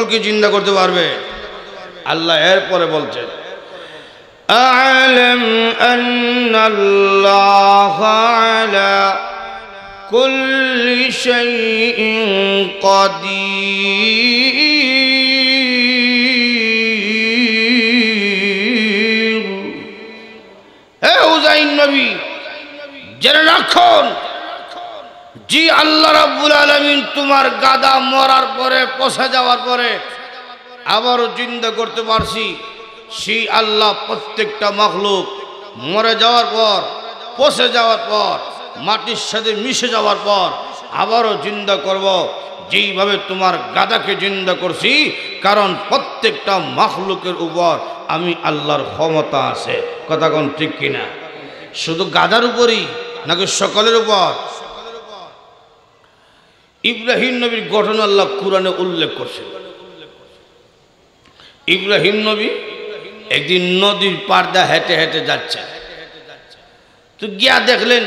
কি জিন্দা করতে পারবে? আল্লাহ এরপরে বলছেন আ'লাম আন্নাল্লাহা আলা কুল্লি শাইইন কাদির। হে হুযাইন নবী, জেনে রাখুন, জি আল্লাহ রাব্বুল আলামিন তোমার গাদা মরার পরে, পচে যাওয়ার পরে আবারও জিন্দা করতে পারছি। সেই আল্লাহ প্রত্যেকটা মাখলুক মরে যাওয়ার পর, পচে যাওয়ার পর, মাটির সাথে মিশে যাওয়ার পর আবারও জিন্দা করব, যেইভাবে তোমার গাদাকে জিন্দা করছি। কারণ প্রত্যেকটা মাখলুকের উপর আমি আল্লাহর ক্ষমতা আছে। কথা কোন ঠিক কিনা? শুধু গাদার উপরই নাকি সকলের উপর? ইব্রাহিম নবীর ঘটনা আল্লাহ কুরআনে উল্লেখ করছেন। ইব্রাহিম নবী একদিন নদীর পার দিয়ে হেঁটে হেঁটে যাচ্ছেন, তো গিয়া দেখলেন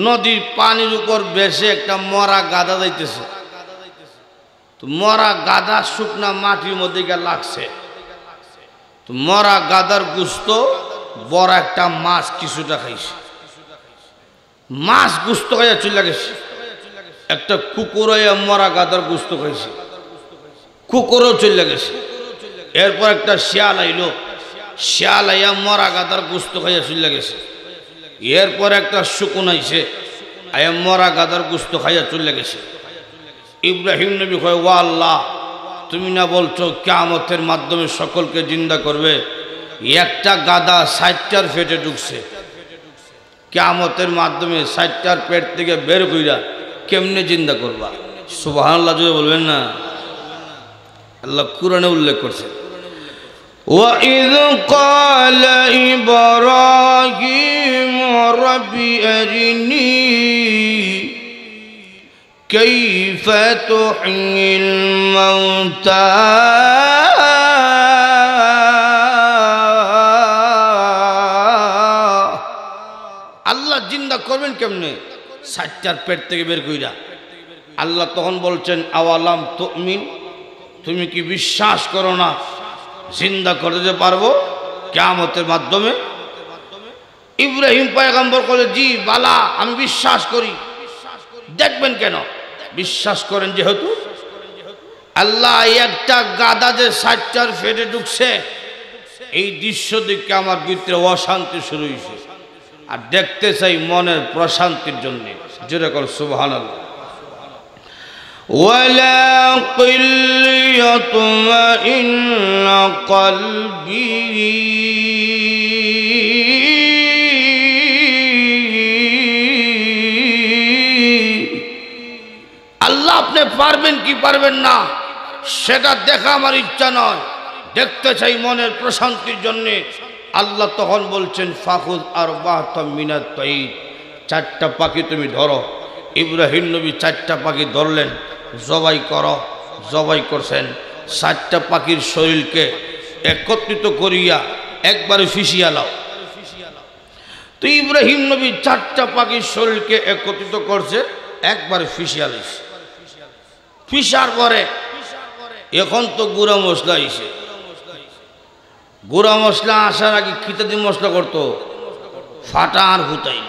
নদীর পানির উপর বেশে একটা মরা গাদা যাইতেছে। তো মরা গাদা শুকনা মাটির মধ্যে গিয়ে লাগছে। তো মরা গাদার গুস্ত বড় একটা মাছ কিছুটা খাইছে। মাছ গুস্ত খাইয়া চলে গেছে। একটা কুকুর মরা গাদার গুস্ত খাইছে, কুকুরও চলে গেছে। এরপর একটা শিয়াল আইলো, শিয়াল আইয়া মরা গাদার গুস্ত খাইয়া চলে গেছে। এরপর একটা শকুন আইছে, আয়া মরা গাদার গুস্ত খাইয়া চলে গেছে। ইব্রাহিম নবী কয়, ওয়া আল্লাহ, তুমি না বলছো কিয়ামতের মাধ্যমে সকলকে জিন্দা করবে? একটা গাদা ৬০টার পেটে ঢুকছে, কিয়ামতের মাধ্যমে ৬০টার পেট থেকে বের কইরা কেমনে জিন্দা করবা? সুবহানাল্লাহ জোরে বলবেন না? আল্লাহ কুরআনে উল্লেখ করছে, وَإِذْ قَالَ إِبْرَاهِيمُ رَبِّ أَرِنِي كَيْفَ تُحْيِي الْمَوْتَى আল্লাহ জিন্দা করবেন কেমনে? ৬০টার পেট থেকে বের কইরা। আল্লাহ তখন বলছেন, আওয়ালাম তুমিন, তুমি কি বিশ্বাস করো না জিন্দা করতে পারবো কিয়ামতের মাধ্যমে? ইব্রাহিম পয়গম্বর বলে, জি বালা, আমি বিশ্বাস করি। দেখবেন কেন? বিশ্বাস করেন যেহেতু। আল্লাহ একটা গাদা যে ৬০টার পেটে ঢুকছে, এই দৃশ্য দেখে আমার ভিতরে অশান্তি শুরু হয়েছে, আর দেখতে চাই মনের প্রশান্তির জন্য। যেরকম সুবহানাল্লাহ। ولكن ليطمئن قلبي আল্লাহ আপনি পারবেন কি পারবেন না সেটা দেখা আমার ইচ্ছা নয়, দেখতে চাই মনের প্রশান্তির জন্য। আল্লাহ তখন বলছেন, ফাখুদ আরবাআতাম মিনাত তাইর, ৪টা পাখি তুমি ধরো। ইব্রাহিম নবী ৪টা পাখি ধরলেন, জবাই করো। জবাই করছেন। ৬০টা পাখির শরীরকে একত্রিত করিয়া একবারে ফিসিয়া লাও। তো ইব্রাহিম নবী ৪টা পাখির শরীরকে একত্রিত করছে, একবারে ফিসিয়া লাইছে। ফিসার পরে এখন তো গুঁড়া মশলা আইছে। গুঁড়া মশলা আসার আগে খিতাদি মশলা করতো, ফাটা আর হুতাই।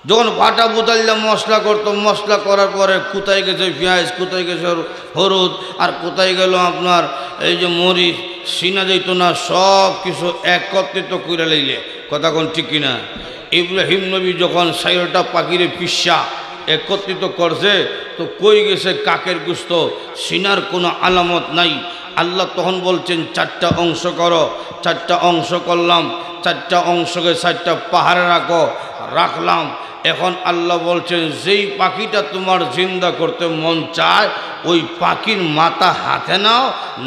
যখন ফাটা বুতাইলে মশলা করতো, মশলা করার পরে কোথায় গেছে পেঁয়াজ, কোথায় গেছে হলুদ, আর কোথায় গেল আপনার এই যে মরিচ, সিনা যেত না, সব কিছু একত্রিত করে লইলে। কথা কোন ঠিক কিনা? ইব্রাহিম নবী যখন ৬০টা পাখিরে পিসা একত্রিত করছে, তো কই গেছে কাকের গুস্ত, সিনার কোনো আলামত নাই। আল্লাহ তখন বলছেন, ৪টা অংশ করো। ৪টা অংশ করলাম, ৪টা অংশকে ৪টা পাহাড়ে রাখো। রাখলাম। এখন আল্লাহ বলছেন, যেই পাখিটা তোমার জিন্দা করতে মন চায় ওই পাখির মাথা হাতে নাও,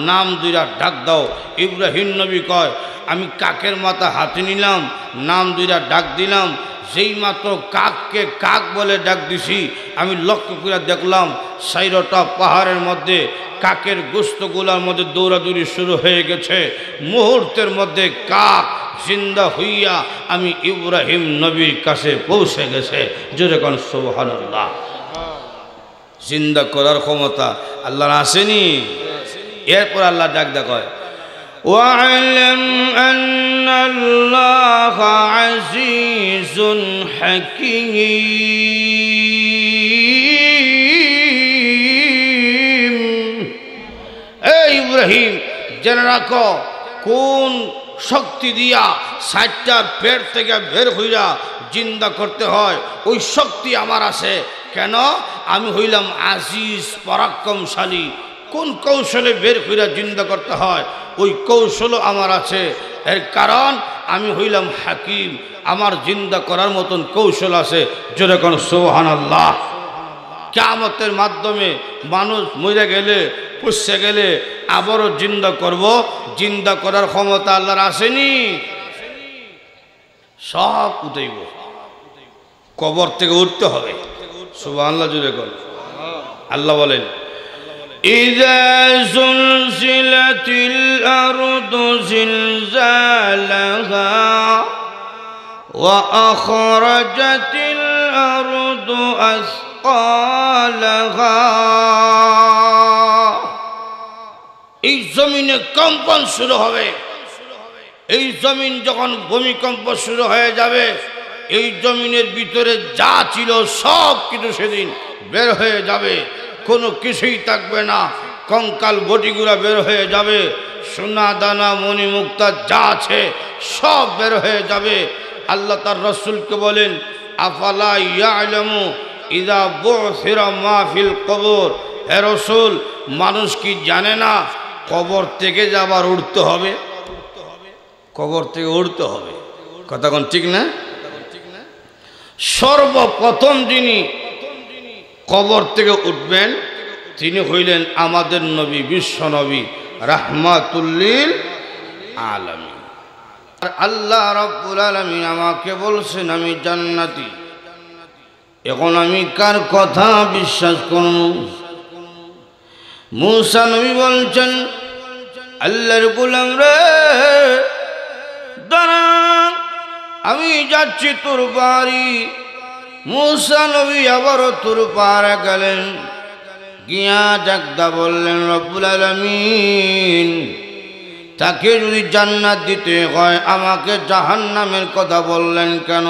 নাম দুইটা ডাক দাও। ইব্রাহিম নবী কয়, আমি কাকের মাথা হাতে নিলাম, নাম দুইটা ডাক দিলাম। যেই মাত্র কাককে কাক বলে ডাক দিছি, আমি লক্ষ্য করে দেখলাম ৬০টা পাহাড়ের মধ্যে কাকের গোস্তগুলার মধ্যে দৌড়াদৌড়ি শুরু হয়ে গেছে। মুহূর্তের মধ্যে কাক জিন্দা হইয়া আমি ইব্রাহিম নবীর কাছে পৌঁছে গেছে। যেরকম সুবহানাল্লাহ। জিন্দা করার ক্ষমতা আল্লাহর আসেনি? এরপর আল্লাহ ডাক দেখায় ওয়া'লাম আন্নাল্লাহা আজিজুন হাকীম। এই ইব্রাহিম জেনে রাখো কোন শক্তি দিয়া 60টার পেট থেকে বের হইয়া জিন্দা করতে হয়, ওই শক্তি আমার আছে। কেন? আমি হইলাম আজিজ পরাক্রমশালী। কোন কৌশলে বের হইয়া জিন্দা করতে হয় ওই কৌশলও আমার আছে। এর কারণ আমি হইলাম হাকিম, আমার জিন্দা করার মতন কৌশল আছে। জোরে কোন সুবহানাল্লাহ। কিয়ামতের মাধ্যমে মানুষ মরে গেলে পুষে গেলে আবারও জিন্দা করব, জিন্দা করার ক্ষমতা আল্লাহর আসেনি। সব উঠাইব, কবর থেকে উঠতে হবে। সুবহানাল্লাহ জোরে কোন। আল্লাহ বলেন ইযা যুলজিলাতিল আরদু জিলজালাহা ওয়া আখরাজাতিল আরদু আসকালাহা। এই জমিনে কম্পন শুরু হবে। এই জমিন যখন ভূমিকম্প শুরু হয়ে যাবে, এই জমিনের ভিতরে যা ছিল সব কিছু সেদিন বের হয়ে যাবে, কোনো কিছুই থাকবে না। কঙ্কাল বটিগুলা বের হয়ে যাবে, সোনা দানা মণি মুক্তা যা আছে সব বের হয়ে যাবে। আল্লাহ তার রসুলকে বলেন আফালা ইয়ালামু ইযা বুসিরা মা ফিল কবর। হে রসুল, মানুষ কি জানে না কবর থেকে যে আবার উঠতে হবে? কবর থেকে উঠতে হবে, কথা কোন ঠিক না? সর্বপ্রথম যিনি কবর থেকে উঠবেন তিনি হইলেন আমাদের নবী, বিশ্ব নবী, রাহমাতুল্লিল আলামিন। আর আল্লাহ রাব্বুল আলামিন আমাকে বলছেন আমি জান্নাতি। এখন আমি কার কথা বিশ্বাস করব? মূসা নবী বলছেন আল্লাহর গোলাম রে দাঁড়া, আমি যাচ্ছি তোর বাড়ি। মূসা নবী আবারও তোর পাড়ে গেলেন, গিয়া ডাকদা বললেন রব্বুল আলামিন, তাকে যদি জান্নাত দিতে হয় আমাকে জাহান্নামের কথা বললেন কেন?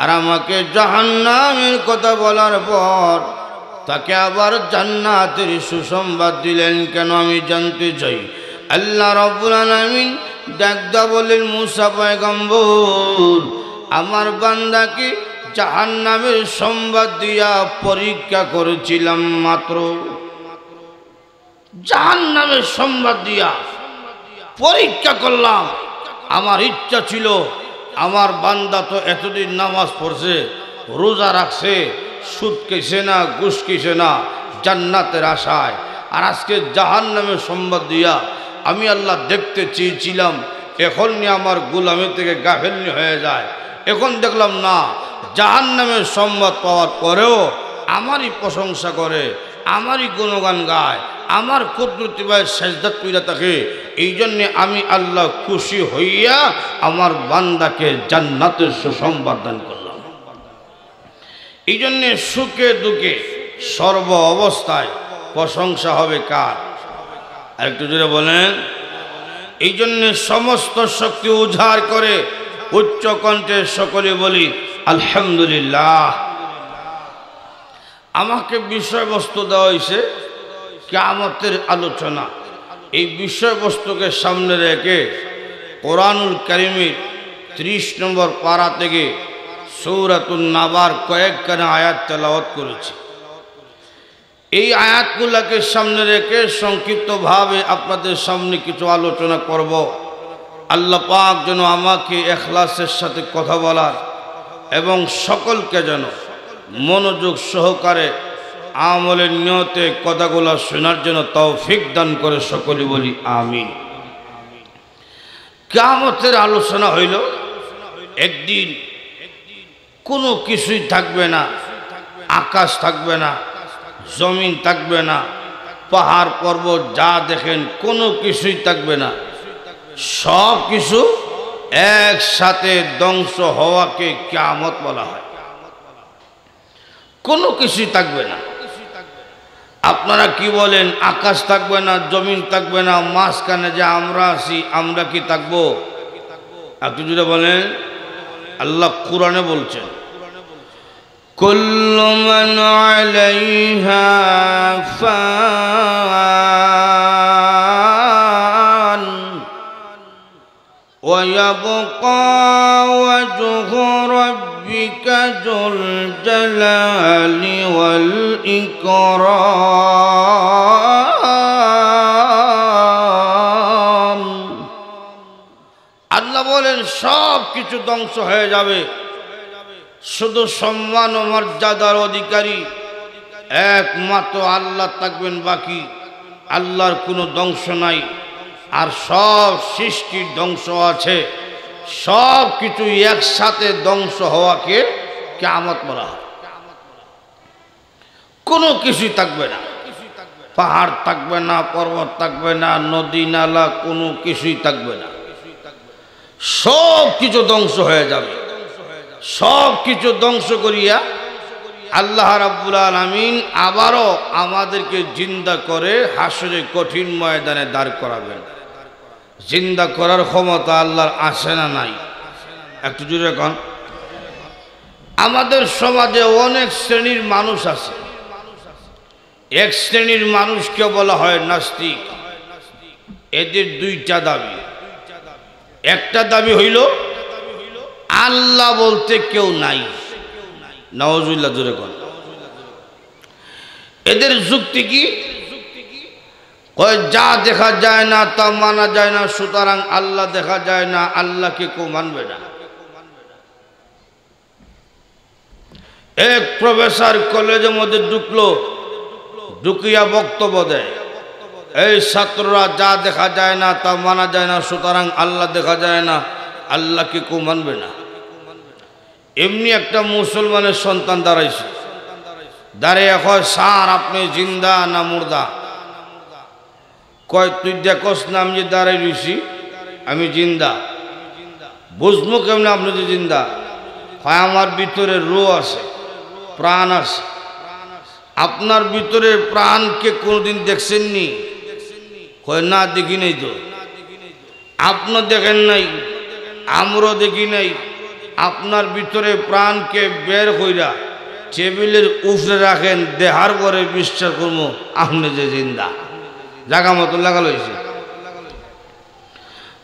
আর আমাকে জাহান্নামের কথা বলার পর তাকে আবার জান্নাতের সুসংবাদ দিলেন কেন? আমি জানতে চাই। আল্লাহ রাব্বুল আলামিন ডাকদা বললেন মূসা পয়গম্বর, আমার বান্দাকে জাহান্নামের সংবাদ দিয়া পরীক্ষা করেছিলাম মাত্র। জাহান্নামের সংবাদ দিয়া পরীক্ষা করলাম। আমার ইচ্ছা ছিল আমার বান্দা তো এতদিন নামাজ পড়ছে, রোজা রাখছে, সুদ খেয়েছে না, ঘুষ খেয়েছে না, জান্নাতের আশায়। আর আজকে জাহান্নামের সংবাদ দিয়া আমি আল্লাহ দেখতে চেয়েছিলাম এখন নিয়ে আমার গোলামি থেকে গাফেলনি হয়ে যায়। এখন দেখলাম না, জাহান্নামের সংবাদ পাওয়ার পরেও আমারই প্রশংসা করে, আমারই গুণগান গায়, আমার কুদরতি ভাই সেজদাত কইরা থাকে। এই জন্যে আমি আল্লাহ খুশি হইয়া আমার বান্দাকে জান্নাতের সুসংবাদ দান করলাম। এই জন্যে সুখে দুঃখে সর্ব অবস্থায় প্রশংসা হবে কার? আর একটু জোরে বলেন। এই জন্যে সমস্ত শক্তি উজাড় করে উচ্চ কণ্ঠে সকলে বলি আলহামদুলিল্লাহ। আমাকে বিষয়বস্তু দেওয়া হয়েছে কিয়ামতের আলোচনা। এই বিষয়বস্তুকে সামনে রেখে কোরআনুল কারীমের 30 নম্বর পারা থেকে সূরাতুন নাবার কয়েকখানা আয়াত তেলাওয়াত করেছি। এই আয়াতগুলোকে সামনে রেখে সংক্ষিপ্তভাবে আপনাদের সামনে কিছু আলোচনা করব। আল্লাহ পাক যেন আমাকে ইখলাসের সাথে কথা বলার এবং সকলকে যেন মনোযোগ সহকারে আমলের নিয়তে কথাগুলো শোনার জন্য তৌফিক দান করে, সকলে বলি আমিন। কিয়ামতের আলোচনা হইল একদিন কোনো কিছুই থাকবে না, আকাশ থাকবে না, জমিন থাকবে না, পাহাড় পর্বত যা দেখেন কোনো কিছুই থাকবে না। সব কিছু একসাথে ধ্বংস হওয়াকে কিয়ামত বলা হয়। কোনো কিছুই থাকবে না। আপনারা কি বলেন? আকাশ থাকবে না, জমিন থাকবে না, মাঝখানে যে আমরা আছি, আমরা কি থাকবো? একটু যদি বলেন। আল্লাহ কুরআনে বলছেন, কুল্লু মান আলাইহা ফান ওয়া ইয়াবকা ওয়াজহু রাব্বিকা যুল জালালি ওয়াল ইকরাম। আল্লাহ বলেন সব কিছু ধ্বংস হয়ে যাবে, শুধু সম্মান ও মর্যাদার অধিকারী একমাত্র আল্লাহ থাকবেন বাকি। আল্লাহর কোনো ধ্বংস নাই, আর সব সৃষ্টির ধ্বংস আছে। সব কিছু একসাথে ধ্বংস হওয়াকে কিয়ামত বলা হয়। কোনো কিছুই থাকবে না, পাহাড় থাকবে না, পর্বত থাকবে না, নদী নালা কোনো কিছুই থাকবে না, সব কিছু ধ্বংস হয়ে যাবে। সব কিছু ধ্বংস করিয়া আল্লাহ রাব্বুল আলামিন আবারও আমাদেরকে জিন্দা করে হাসরে কঠিন ময়দানে দাঁড় করাবেন। জিন্দা করার ক্ষমতা আল্লাহর আছে না নাই? একটু জোরে কন। আমাদের সমাজে অনেক শ্রেণীর মানুষ আছে। এক শ্রেণীর মানুষকে বলা হয় নাস্তিক। এদের দুইটা দাবি। একটা দাবি হইল আল্লাহ বলতে কেউ নাই। নাউজুবিল্লাহ, জোরে কন। এদের যুক্তি কি? কয় যা দেখা যায় না তা মানা যায় না, সুতরাং আল্লাহ দেখা যায় না, আল্লাহকে কেউ মানবে না। এক প্রফেসর কলেজের মধ্যে ঢুকলো, ঢুকিয়া বক্তব্য দেয়, এই ছাত্ররা যা দেখা যায় না তা মানা যায় না, সুতরাং আল্লাহ দেখা যায় না, আল্লাহকে কেউ মানবে না। এমনি একটা মুসলমানের সন্তান দাঁড়াইছে, দাঁড়িয়ে কয় স্যার আপনি জিন্দা না মুর্দা? কয় তুই দেখোস না আমি যে দাঁড়াই রইছি, আমি জিন্দা। বুঝবো কেমন আপনি যে জিন্দা? হয় আমার ভিতরে রূহ আছে, প্রাণ আছে। আপনার ভিতরে প্রাণকে কোনোদিন দেখছেননি? কয় না, দেখি নাই তো। আপনার দেখেন নাই, আমরাও দেখি নাই। আপনার ভিতরে প্রাণকে বের কইরা টেবিলের উপরে রাখেন, দেহার পরে বিশ্বাস করবো আপনি যে জিন্দা। জাগা মতো লাগালো হয়েছে।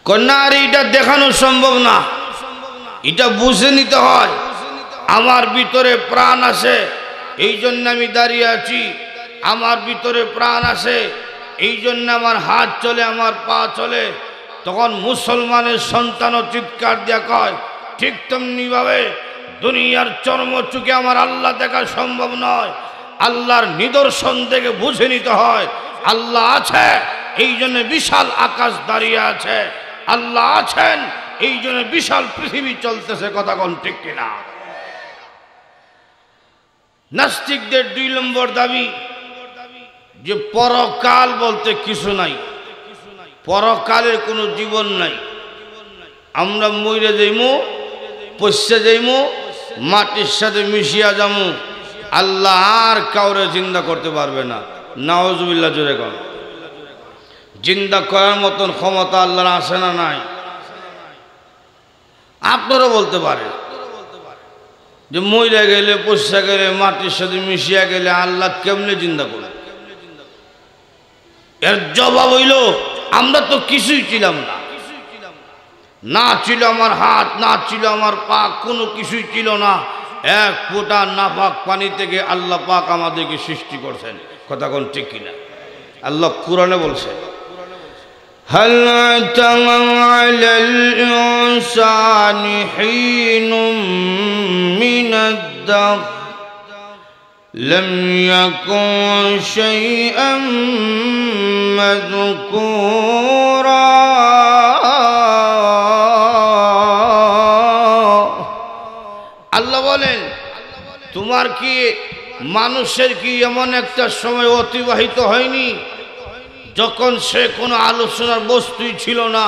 কন্যা আর এটা দেখানো সম্ভব না, এটা বুঝে নিতে হয়। আমার ভিতরে প্রাণ আছে, এই জন্য আমি দাঁড়িয়ে আছি। আমার ভিতরে প্রাণ আছে, এই জন্য আমার হাত চলে, আমার পা চলে। তখন মুসলমানের সন্তানও চিৎকার দিয়া কয়, ঠিক তেমনিভাবে দুনিয়ার চরম চুকে আমার আল্লাহ দেখা সম্ভব নয়। আল্লাহর নিদর্শন থেকে বুঝে নিতে হয় আল্লাহ আছে, এই জন্য বিশাল আকাশ দাঁড়িয়ে আছে। আল্লাহ আছেন, এই জন্য বিশাল পৃথিবী চলতেছে। কথা কোন ঠিক কিনা? নাস্তিকদের 2 নম্বর দাবি যে পরকাল বলতে কিছু নাই, পরকালের কোনো জীবন নাই। আমরা মইরে যাইমু, পয়সা যাইমু, মাটির সাথে মিশিয়া যামু, আল্লাহ আর কাউরে জিন্দা করতে পারবে না। নাউজুবিল্লাহ, জোরে কর। জিন্দা করার মতন ক্ষমতা আল্লাহর আছে না নাই? আপনারা বলতে পারেন যে মইরা গেলে, পয়সা গেলে, মাটির সাথে মিশিয়া গেলে আল্লাহ কেমনে জিন্দা করে? এর জবাব হইল আমরা তো কিছুই ছিলাম না। না ছিল আমার হাত, না ছিল আমার পা, কোনো কিছুই ছিল না। এক ফোঁটা নাপাক পানি থেকে আল্লাহ পাক আমাদেরকে সৃষ্টি করছেন। কথা কোন ঠিক কিনা? আল্লাহ কুরআনে বলছে, হাল আতা আলাল ইনসানি হিনুম মিনাদ দাহর লাম ইয়াকুন শাইআম মাযকুরা। আল্লাহ বলেন, তোমার কি মানুষের কি এমন একটা সময় অতিবাহিত হয়নি যখন সে কোনো আলোচনার বস্তুই ছিল না?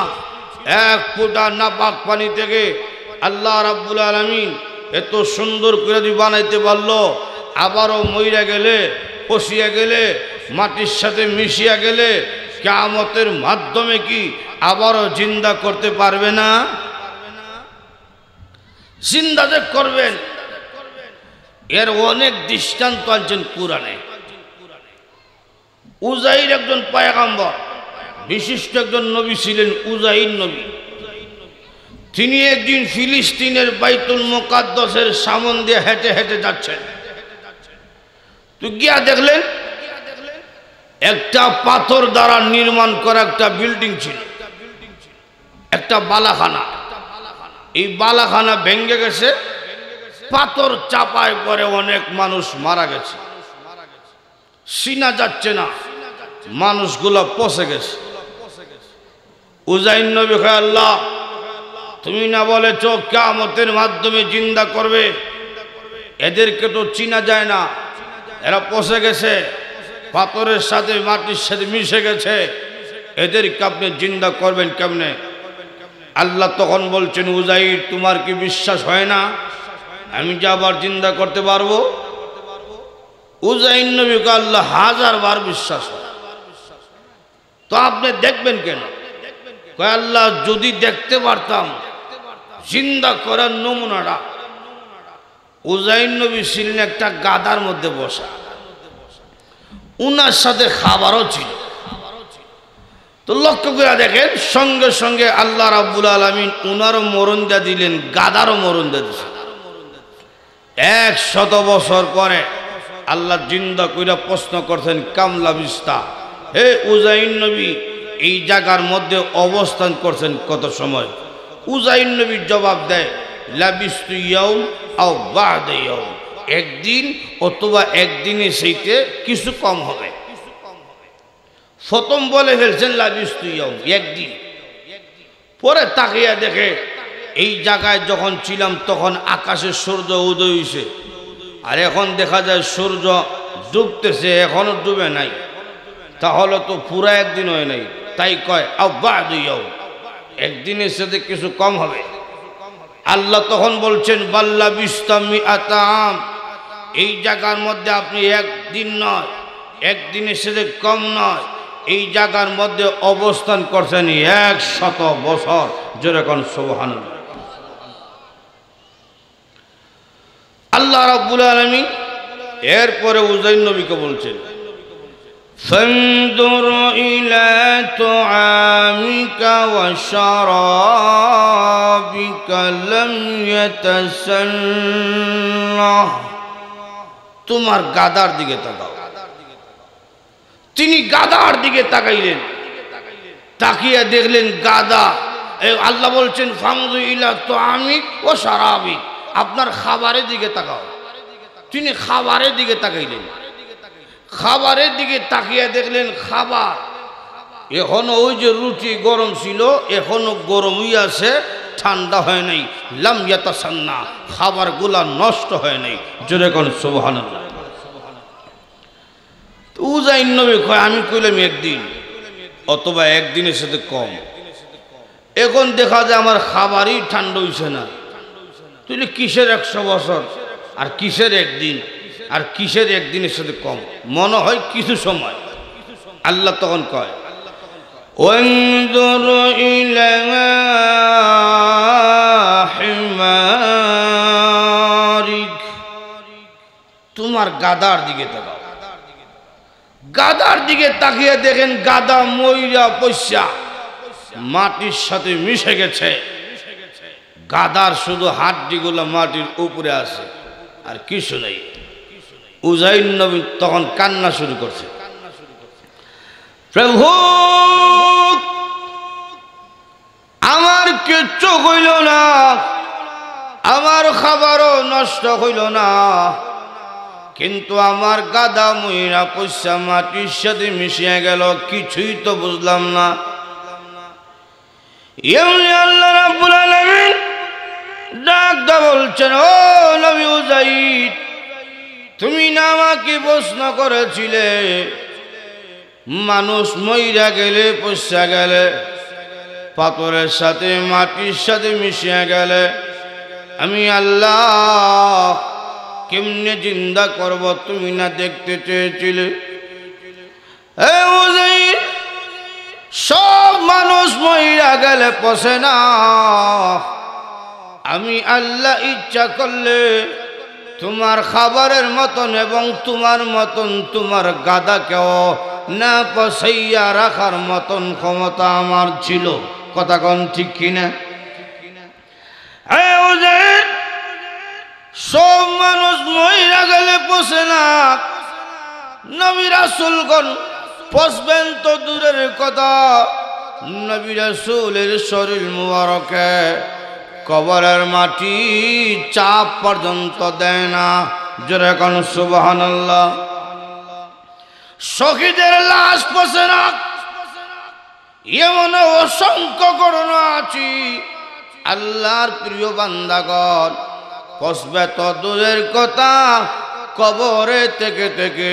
এক ফোঁটা নাপাক পানি থেকে আল্লাহ রাব্বুল আলামিন এত সুন্দর করে বানাইতে পারলো। আবারও মইরা গেলে, পচিয়া গেলে, মাটির সাথে মিশিয়া গেলে কিয়ামতের মাধ্যমে কি আবারও জিন্দা করতে পারবে না? জিন্দা যে করবেন এর অনেক দৃষ্টান্ত আনছেন কুরআনে। উজাইর একজন পয়গম্বর, বিশিষ্ট একজন নবী ছিলেন উজাইর নবী। তিনি একদিন ফিলিস্তিনের বাইতুল মুকাদ্দাসের সামন দিয়ে হেঁটে হেঁটে যাচ্ছেন। তো গিয়া দেখলেন একটা পাথর দ্বারা নির্মাণ করা একটা বিল্ডিং ছিল, একটা বালাখানা। এই বালাখানা ভেঙে গেছে, পাথর চাপায় পরে অনেক মানুষ মারা গেছে, চিনা যাচ্ছে না, মানুষগুলো পচে গেছে। উজাইর নবী কয়, আল্লাহ তুমি না বলেছ কিয়ামতের মাধ্যমে জিন্দা করবে, এদেরকে তো চিনা যায় না, এরা পচে গেছে, পাথরের সাথে মাটির সাথে মিশে গেছে, এদেরকে আপনি জিন্দা করবেন কেমনে? আল্লাহ তখন বলছেন, উজাইর তোমার কি বিশ্বাস হয় না আমি যে আবার জিন্দা করতে পারবো? উজাইর নবীকে আল্লাহ 1000 বার বিশ্বাস হয়। তো আপনি দেখবেন কেন? কয় আল্লাহ যদি দেখতে পারতাম জিন্দা করার নমুনাটা। উজাইর নবী ছিলেন একটা গাদার মধ্যে বসা, উনার সাথে খাবারও ছিল। তো লক্ষ্য করে দেখেন সঙ্গে সঙ্গে আল্লাহ রাব্বুল আলামিন উনারও মরণ দিয়ে দিলেন, গাদারও মরণ দিয়ে দিলেন। 100 বছর পরে আল্লাহ জিন্দা কইরা প্রশ্ন করছেন, কামলা বিস্তা, হে উজাইর নবী এই জায়গার মধ্যে অবস্থান করছেন কত সময়? উজাইর নবী জবাব দেয়, লাবিস্তু ইয়াউম আও বা'দা ইয়াউম, একদিন অথবা একদিনের সেইতে কিছু কম হবে। প্রথম বলে ফেলছেন লাবিস্তু ইয়াউম, একদিন। পরে তাকিয়া দেখে এই জায়গায় যখন ছিলাম তখন আকাশে সূর্য উদয় হইছে, আর এখন দেখা যায় সূর্য ডুবতেছে, এখনো ডুবে নাই, তাহলে তো পুরা একদিন হয় নাই। তাই কয় আও বা'দা ইয়াউম, একদিনের সাথে কিছু কম হবে। আল্লাহ তখন বলছেন, বাল্লা বিস্তামি আতাম, এই জায়গার মধ্যে আপনি একদিন নয়, একদিনের সাথে কম নয়, এই জায়গার মধ্যে অবস্থান করছেন 100 বছর। জোরে কোন সুবহানাল্লাহ। আল্লাহ রাব্বুল আলামিন এরপরে উজাইর নবীকে বলছেন, ফানজুর ইলা তুআমিকা ওয়া শারাবিকা লাম ইয়াতাসান্নাহ, তোমার গাদার দিকে তাকাও। তিনি গাদার দিকে তাকাইলেন, তাকিয়ে দেখলেন গাদা। আল্লাহ বলছেন, ফানজুর ইলা তুআমিক ওয়া শারাবিক, আপনার খাবারের দিকে তাকাও। তিনি খাবারের দিকে তাকাইলেন, খাবারের দিকে তাকিয়ে দেখলেন খাবার এখনো ওই যে রুটি গরম ছিল এখনো গরমই আছে, ঠান্ডা হয় নাই। লাম ইয়াতাসান্না, খাবারগুলা নষ্ট হয় নাই। জোরে কোন সুবহানাল্লাহ। উজাইর নবী কয়, আমি কইলাম একদিন অথবা একদিনের সাথে কম, এখন দেখা যায় আমার খাবারই ঠান্ডা হইছে না। তুই কিসের 100 বছর আর কিসের একদিন আর কিসের একদিনের সাথে কম? মনে হয় কিছু সময়। আল্লাহ তখন কয়, ওয়ানজুর ইলা হিমারিক, তোমার গাদার দিকে তাকাও। গাদার দিকে তাকিয়ে দেখেন গাদা মইরা পয়সা মাটির সাথে মিশে গেছে। গাদার শুধু হাড্ডিগুলো মাটির উপরে আছে, আর কিছু নেই। উজাইর নবী তখন কান্না শুরু করছে, প্রভু আমার কিচ্ছু হইল না, আমার খাবারও নষ্ট হইল না, কিন্তু আমার গাদা মইরা পয়সা মাটির সাথে মিশিয়ে গেল, কিছুই তো বুঝলাম না। এমনি আল্লাহ রাব্বুল আলামিন ডাক দা বলছেন, ও নবী উজাইর, তুমি না আমাকে প্রশ্ন করেছিলে মানুষ মইরা গেলে পয়সা গেলে পাথরের সাথে মাটির সাথে মিশিয়ে গেলে আমি আল্লাহ কেমনে জিন্দা করব, তুমি না দেখতে চেয়েছিলে? এ উযাইর, সব মানুষ মইরা গেলে পচে না, আমি আল্লাহ ইচ্ছা করলে তোমার খাবারের মতন এবং তোমার মতন তোমার গাদাকেও না পচাইয়া রাখার মতন ক্ষমতা আমার ছিল। কথা কোন ঠিক কিনা? সব মানুষ মইরা গেলে পচে না, নবী রাসূলগণ পচবেন তো দূরের কথা, নবী রাসূলের শরীর মুবারকে কবরের মাটি চাপ পর্যন্ত দেয় না। জোরে কোন সুবহানাল্লাহ। শহীদের লাশ পচে না, এমন অসংখ্য ঘটনা আছে। আল্লাহর প্রিয় বান্দাগণ পচবে তো দূরের কথা, কবরে থেকে থেকে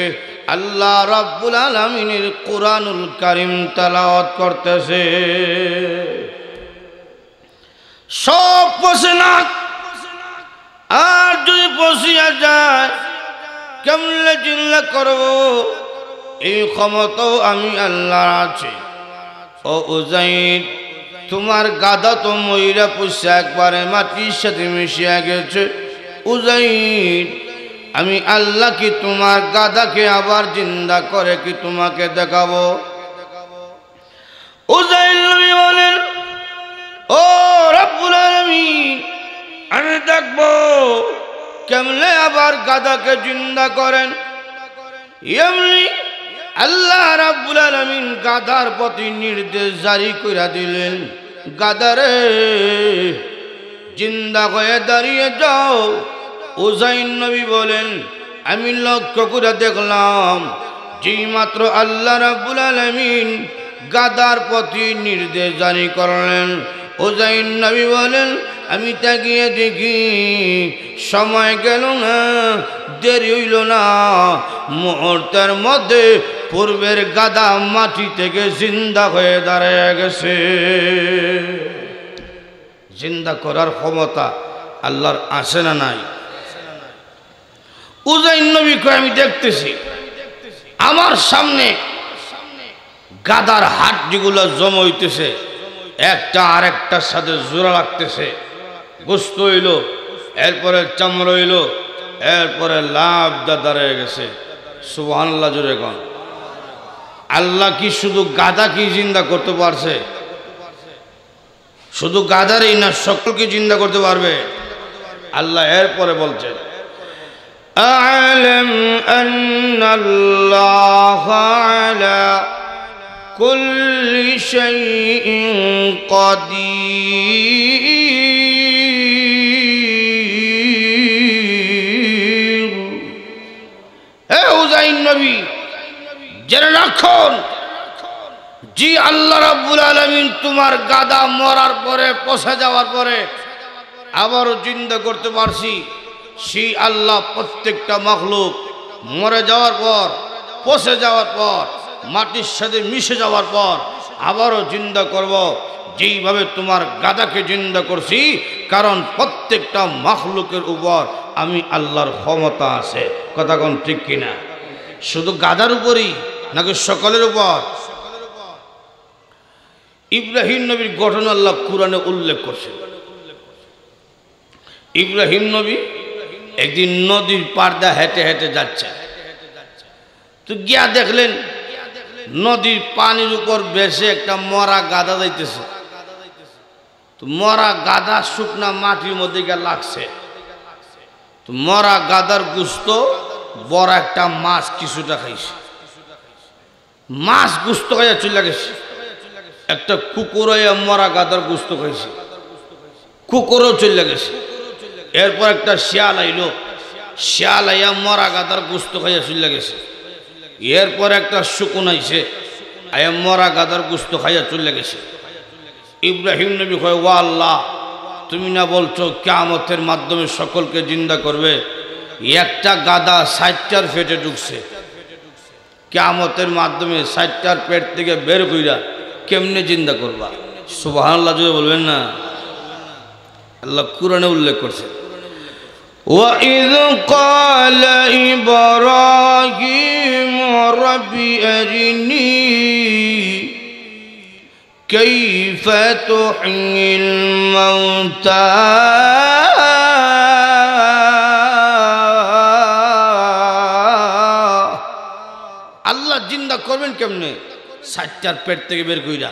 আল্লাহ রাব্বুল আলামিনের কুরআনুল কারীম তেলাওয়াত করতেছে, সব পচে না। আর যদি পচিয়া যায় কেমনে চিল্লা করব, এই ক্ষমতাও আমি আল্লাহর আছে। ও উযাইর, তোমার গাদা তো মইরা পুষে একবারে মাটির সাথে মিশিয়া গেছে। উযাইর, আমি আল্লাহ কি তোমার গাদাকে আবার জিন্দা করে কি তোমাকে দেখাবো? উযাইর নবী বলেন, ও রব্বুল আলামিন, আমি দেখবো কেমনে আবার গাদাকে জিন্দা করেন। এমনি আল্লাহ রাব্বুল আলামিন গাদার প্রতি নির্দেশ জারি করে দিলেন, গাদারে জিন্দা হয়ে দাঁড়িয়ে যাও। উযাইর নবী বলেন, আমি লক্ষ্য করে দেখলাম যেই মাত্র আল্লাহ রাব্বুল আলামিন গাদার প্রতি নির্দেশ জারি করলেন, উযাইর নবী বলেন, আমি তাকিয়ে দেখি সময় গেল না, দেরি হইল না, মুহূর্তের মধ্যে পূর্বের গাদা মাটি থেকে জিন্দা হয়ে দাঁড়িয়ে গেছে। জিন্দা করার ক্ষমতা আল্লাহর আছে না নাই? উযাইর নবী কয়, আমি দেখতেছি আমার সামনে গাদার হাড্ডিগুলো জমা হইতেছে, একটা আরেকটার সাথে জোড়া লাগতেছে, গোস্ত হইল, এরপরে চামড়া হইল, এরপরে লাভ দাঁড়িয়ে গেছে। সুবহানাল্লাহ, জোরে কোন। আল্লাহ কি শুধু গাদা কি জিন্দা করতে পারছে? শুধু গাদারই না, সকলকে জিন্দা করতে পারবে আল্লাহ। এরপরে বলছেন, আ'লাম আন্নাল্লাহ আলা কুল্লি শাইইন কাদির। হে উযাইর নবী, জেনে রাখুন, জি আল্লাহ রাব্বুল আলামিন তোমার গাদা মরার পরে, পচে যাওয়ার পরে আবারও জিন্দা করতে পারছি। সেই আল্লাহ প্রত্যেকটা মাখলুক মরে যাওয়ার পর, পচে যাওয়ার পর, মাটির সাথে মিশে যাওয়ার পর আবারও জিন্দা করব, যেইভাবে তোমার গাদাকে জিন্দা করছি। কারণ প্রত্যেকটা মাখলুকের উপর আমি আল্লাহর ক্ষমতা আছে। কথা কোন ঠিক কিনা? শুধু গাদার উপরই নাকি সকলের উপর? ইব্রাহিম নবীর ঘটনা আল্লাহ কুরআনে উল্লেখ করছে। ইব্রাহিম নবী একদিন নদীর পার দিয়ে হেঁটে হেঁটে যাচ্ছে, তো গিয়া দেখলেন নদীর পানির উপর বেশে একটা মরা গাদা যাইতেছে। তো মরা গাদা শুকনা মাটির মধ্যে গিয়ে লাগছে। তো মরা গাদার গুস্ত বড় একটা মাছ কিছুটা খাইছে, মাছ গুস্ত খাইয়া চলে গেছে। একটা কুকুর মরা গাদার গুস্ত খাইছে, কুকুরও চলে গেছে। এরপর একটা শিয়াল আইলো, শিয়াল আইয়া মরা গাদার গুস্ত খাইয়া চলে গেছে। এরপর একটা শকুন আইছে, আয়া মরা গাদার গুস্ত খাইয়া চলে গেছে। ইব্রাহিম নবী কয়, ওয়া আল্লাহ, তুমি না বলছো কিয়ামতের মাধ্যমে সকলকে জিন্দা করবে? একটা গাদা ৬০টার পেটে ঢুকছে, কিয়ামতের মাধ্যমে ৬০টার পেট থেকে বের কইরা কেমনে জিন্দা করবা? সুবহানাল্লাহ, যদি বলবেন না। আল্লাহ কুরআনে উল্লেখ করছে, وإذ قال إبراهيم رب أرني كيف تحيي الموتى আল্লাহ জিন্দা করবেন কেমনে? 60টার পেট থেকে বের কইরা।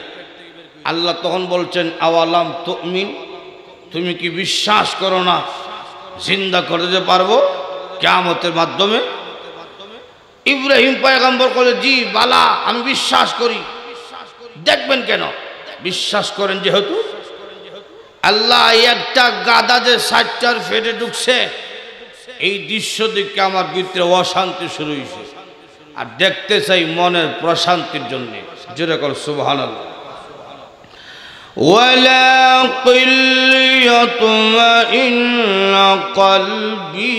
আল্লাহ তখন বলছেন আওয়ালাম তুমিন, তুমি কি বিশ্বাস করো না জিন্দা করে দিতে পারবো কিয়ামতের মাধ্যমে? ইব্রাহিম পয়গম্বর বলে জি বালা, আমি বিশ্বাস করি। দেখবেন কেন? বিশ্বাস করেন যেহেতু। আল্লাহ একটা গাদা যে 60টার পেটে ঢুকছে, এই দৃশ্য দেখে আমার ভিতরে অশান্তি শুরু হয়েছে, আর দেখতে চাই মনের প্রশান্তির জন্য। জোরে কর সুবহানাল্লাহ। ওয়ালা কুল ইয়াতমাইন্না কলবি,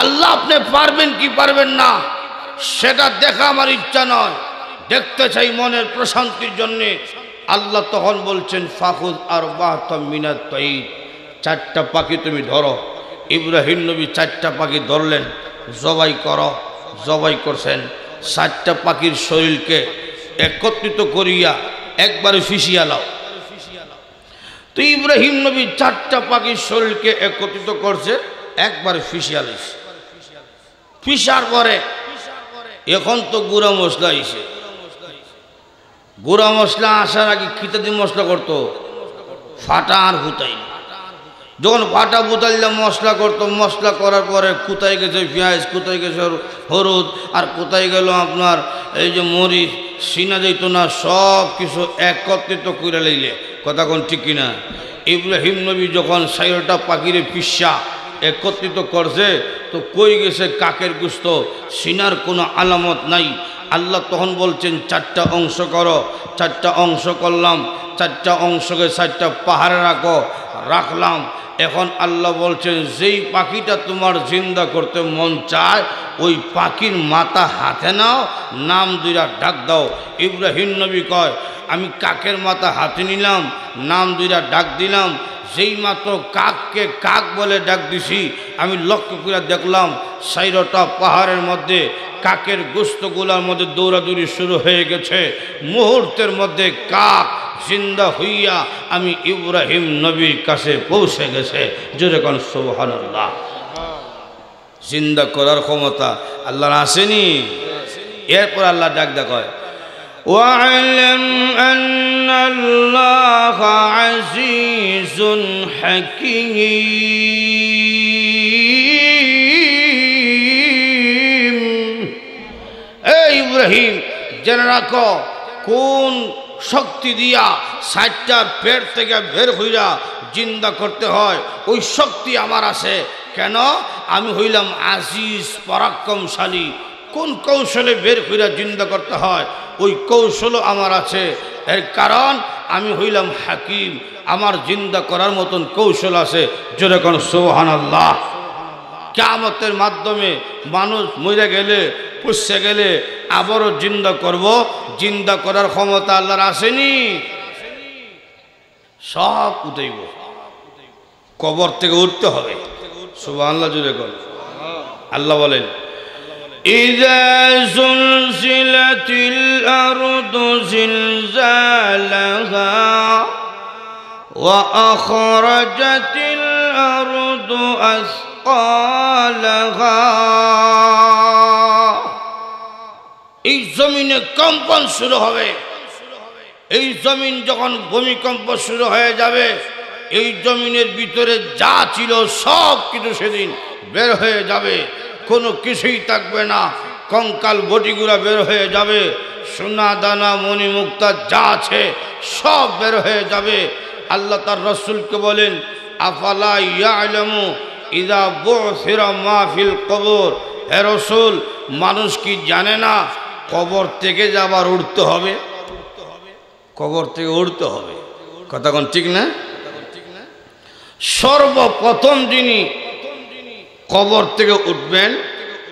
আল্লাহ আপনি পারবেন কি পারবেন না সেটা দেখা আমার ইচ্ছা নয়, দেখতে চাই মনের প্রশান্তির জন্যে। আল্লাহ তখন বলছেন ফাখুদ আরবাআতাম মিনাত তাইর, 4টা পাখি তুমি ধরো। ইব্রাহিম নবী 4টা পাখি ধরলেন, জবাই করো। জবাই করছেন। 4টা পাখির শরীরকে একত্রিত করিয়া একবারে ফিসিয়া লাও। তো ইব্রাহিম নবী 4টা পাখির শরীরকে একত্রিত করছে, একবারে ফিসিয়া লাইছে। ফিসার পরে এখন তো গুঁড়া মশলা আইছে। গুঁড়া মশলা আসার আগে খিতাদি মশলা করতো ফাটা আর হুতাই। যখন ফাটা বুতাইলে মশলা করতো, মশলা করার পরে কোথায় গেছে পেঁয়াজ, কোথায় গেছে হলুদ, আর কোথায় গেল আপনার এই যে মরিচ, সিনা যাইতো না, সব কিছু একত্রিত করে লইলে। কথা কোন ঠিক কিনা? ইব্রাহিম নবী যখন 4টা পাখিরে পিসা একত্রিত করছে, তো কই গেছে কাকের গুস্ত, সিনার কোনো আলামত নাই। আল্লাহ তখন বলছেন 4টা অংশ করো। 4টা অংশ করলাম, 4টা অংশকে 4টা পাহাড়ে রাখো। রাখলাম। এখন আল্লাহ বলছেন যেই পাখিটা তোমার জিন্দা করতে মন চায় ওই পাখির মাথা হাতে নাও, নাম দুইটা ডাক দাও। ইব্রাহিম নবী কয় আমি কাকের মাথা হাতে নিলাম, নাম দুইটা ডাক দিলাম। যেই মাত্র কাককে কাক বলে ডাক দিছি, আমি লক্ষ্য করে দেখলাম 4টা পাহাড়ের মধ্যে কাকের গোস্তগুলার মধ্যে দৌড়াদৌড়ি শুরু হয়ে গেছে। মুহূর্তের মধ্যে কাক জিন্দা হইয়া আমি ইব্রাহিম নবীর কাছে পৌঁছে গেছে। জোরে কোন সুবহানাল্লাহ। জিন্দা করার ক্ষমতা আল্লাহর আসেনি? এরপর আল্লাহ ডাক দেখায় ওয়া'লাম আন্নাল্লাহা আজিজুন হাকীম। এই ইব্রাহিম জেনে রাখো, কোন শক্তি দিয়া 60টার পেট থেকে বের হইয়া জিন্দা করতে হয় ওই শক্তি আমার আছে। কেন? আমি হইলাম আজিজ, পরাক্রমশালী। কোন কৌশলে বের হইয়া জিন্দা করতে হয় ওই কৌশলও আমার আছে। এর কারণ আমি হইলাম হাকিম, আমার জিন্দা করার মতন কৌশল আছে। জোরে কোন সুবহানাল্লাহ। কিয়ামতের মাধ্যমে মানুষ মরে গেলে, পুষে গেলে আবারও জিন্দা করব। জিন্দা করার ক্ষমতা আল্লাহর আসেনি? সব উঠাইব, কবর থেকে উঠতে হবে। সুবহানাল্লাহ জোরে কোন। আল্লাহ বলেন ইযা যুলজিলাতিল আরদু জিলজালাহা ওয়া আখরাজাতিল আরদু আসকালাহা। এই জমিনে কম্পন শুরু হবে। এই জমিন যখন ভূমিকম্প শুরু হয়ে যাবে, এই জমিনের ভিতরে যা ছিল সব কিছু সেদিন বের হয়ে যাবে, কোনো কিছুই থাকবে না। কঙ্কাল বটিগুলা বের হয়ে যাবে, সোনা দানা মণি মুক্তা যা আছে সব বের হয়ে যাবে। আল্লাহ তার রাসূলকে বলেন আফালা ইয়ালামু ইযা বুসিরা মা ফিল কবর। হে রাসূল, মানুষ কি জানে না কবর থেকে যাবার উঠতে হবে? কবর থেকে উঠতে হবে। কথা কোন ঠিক না? সর্বপ্রথম যিনি কবর থেকে উঠবেন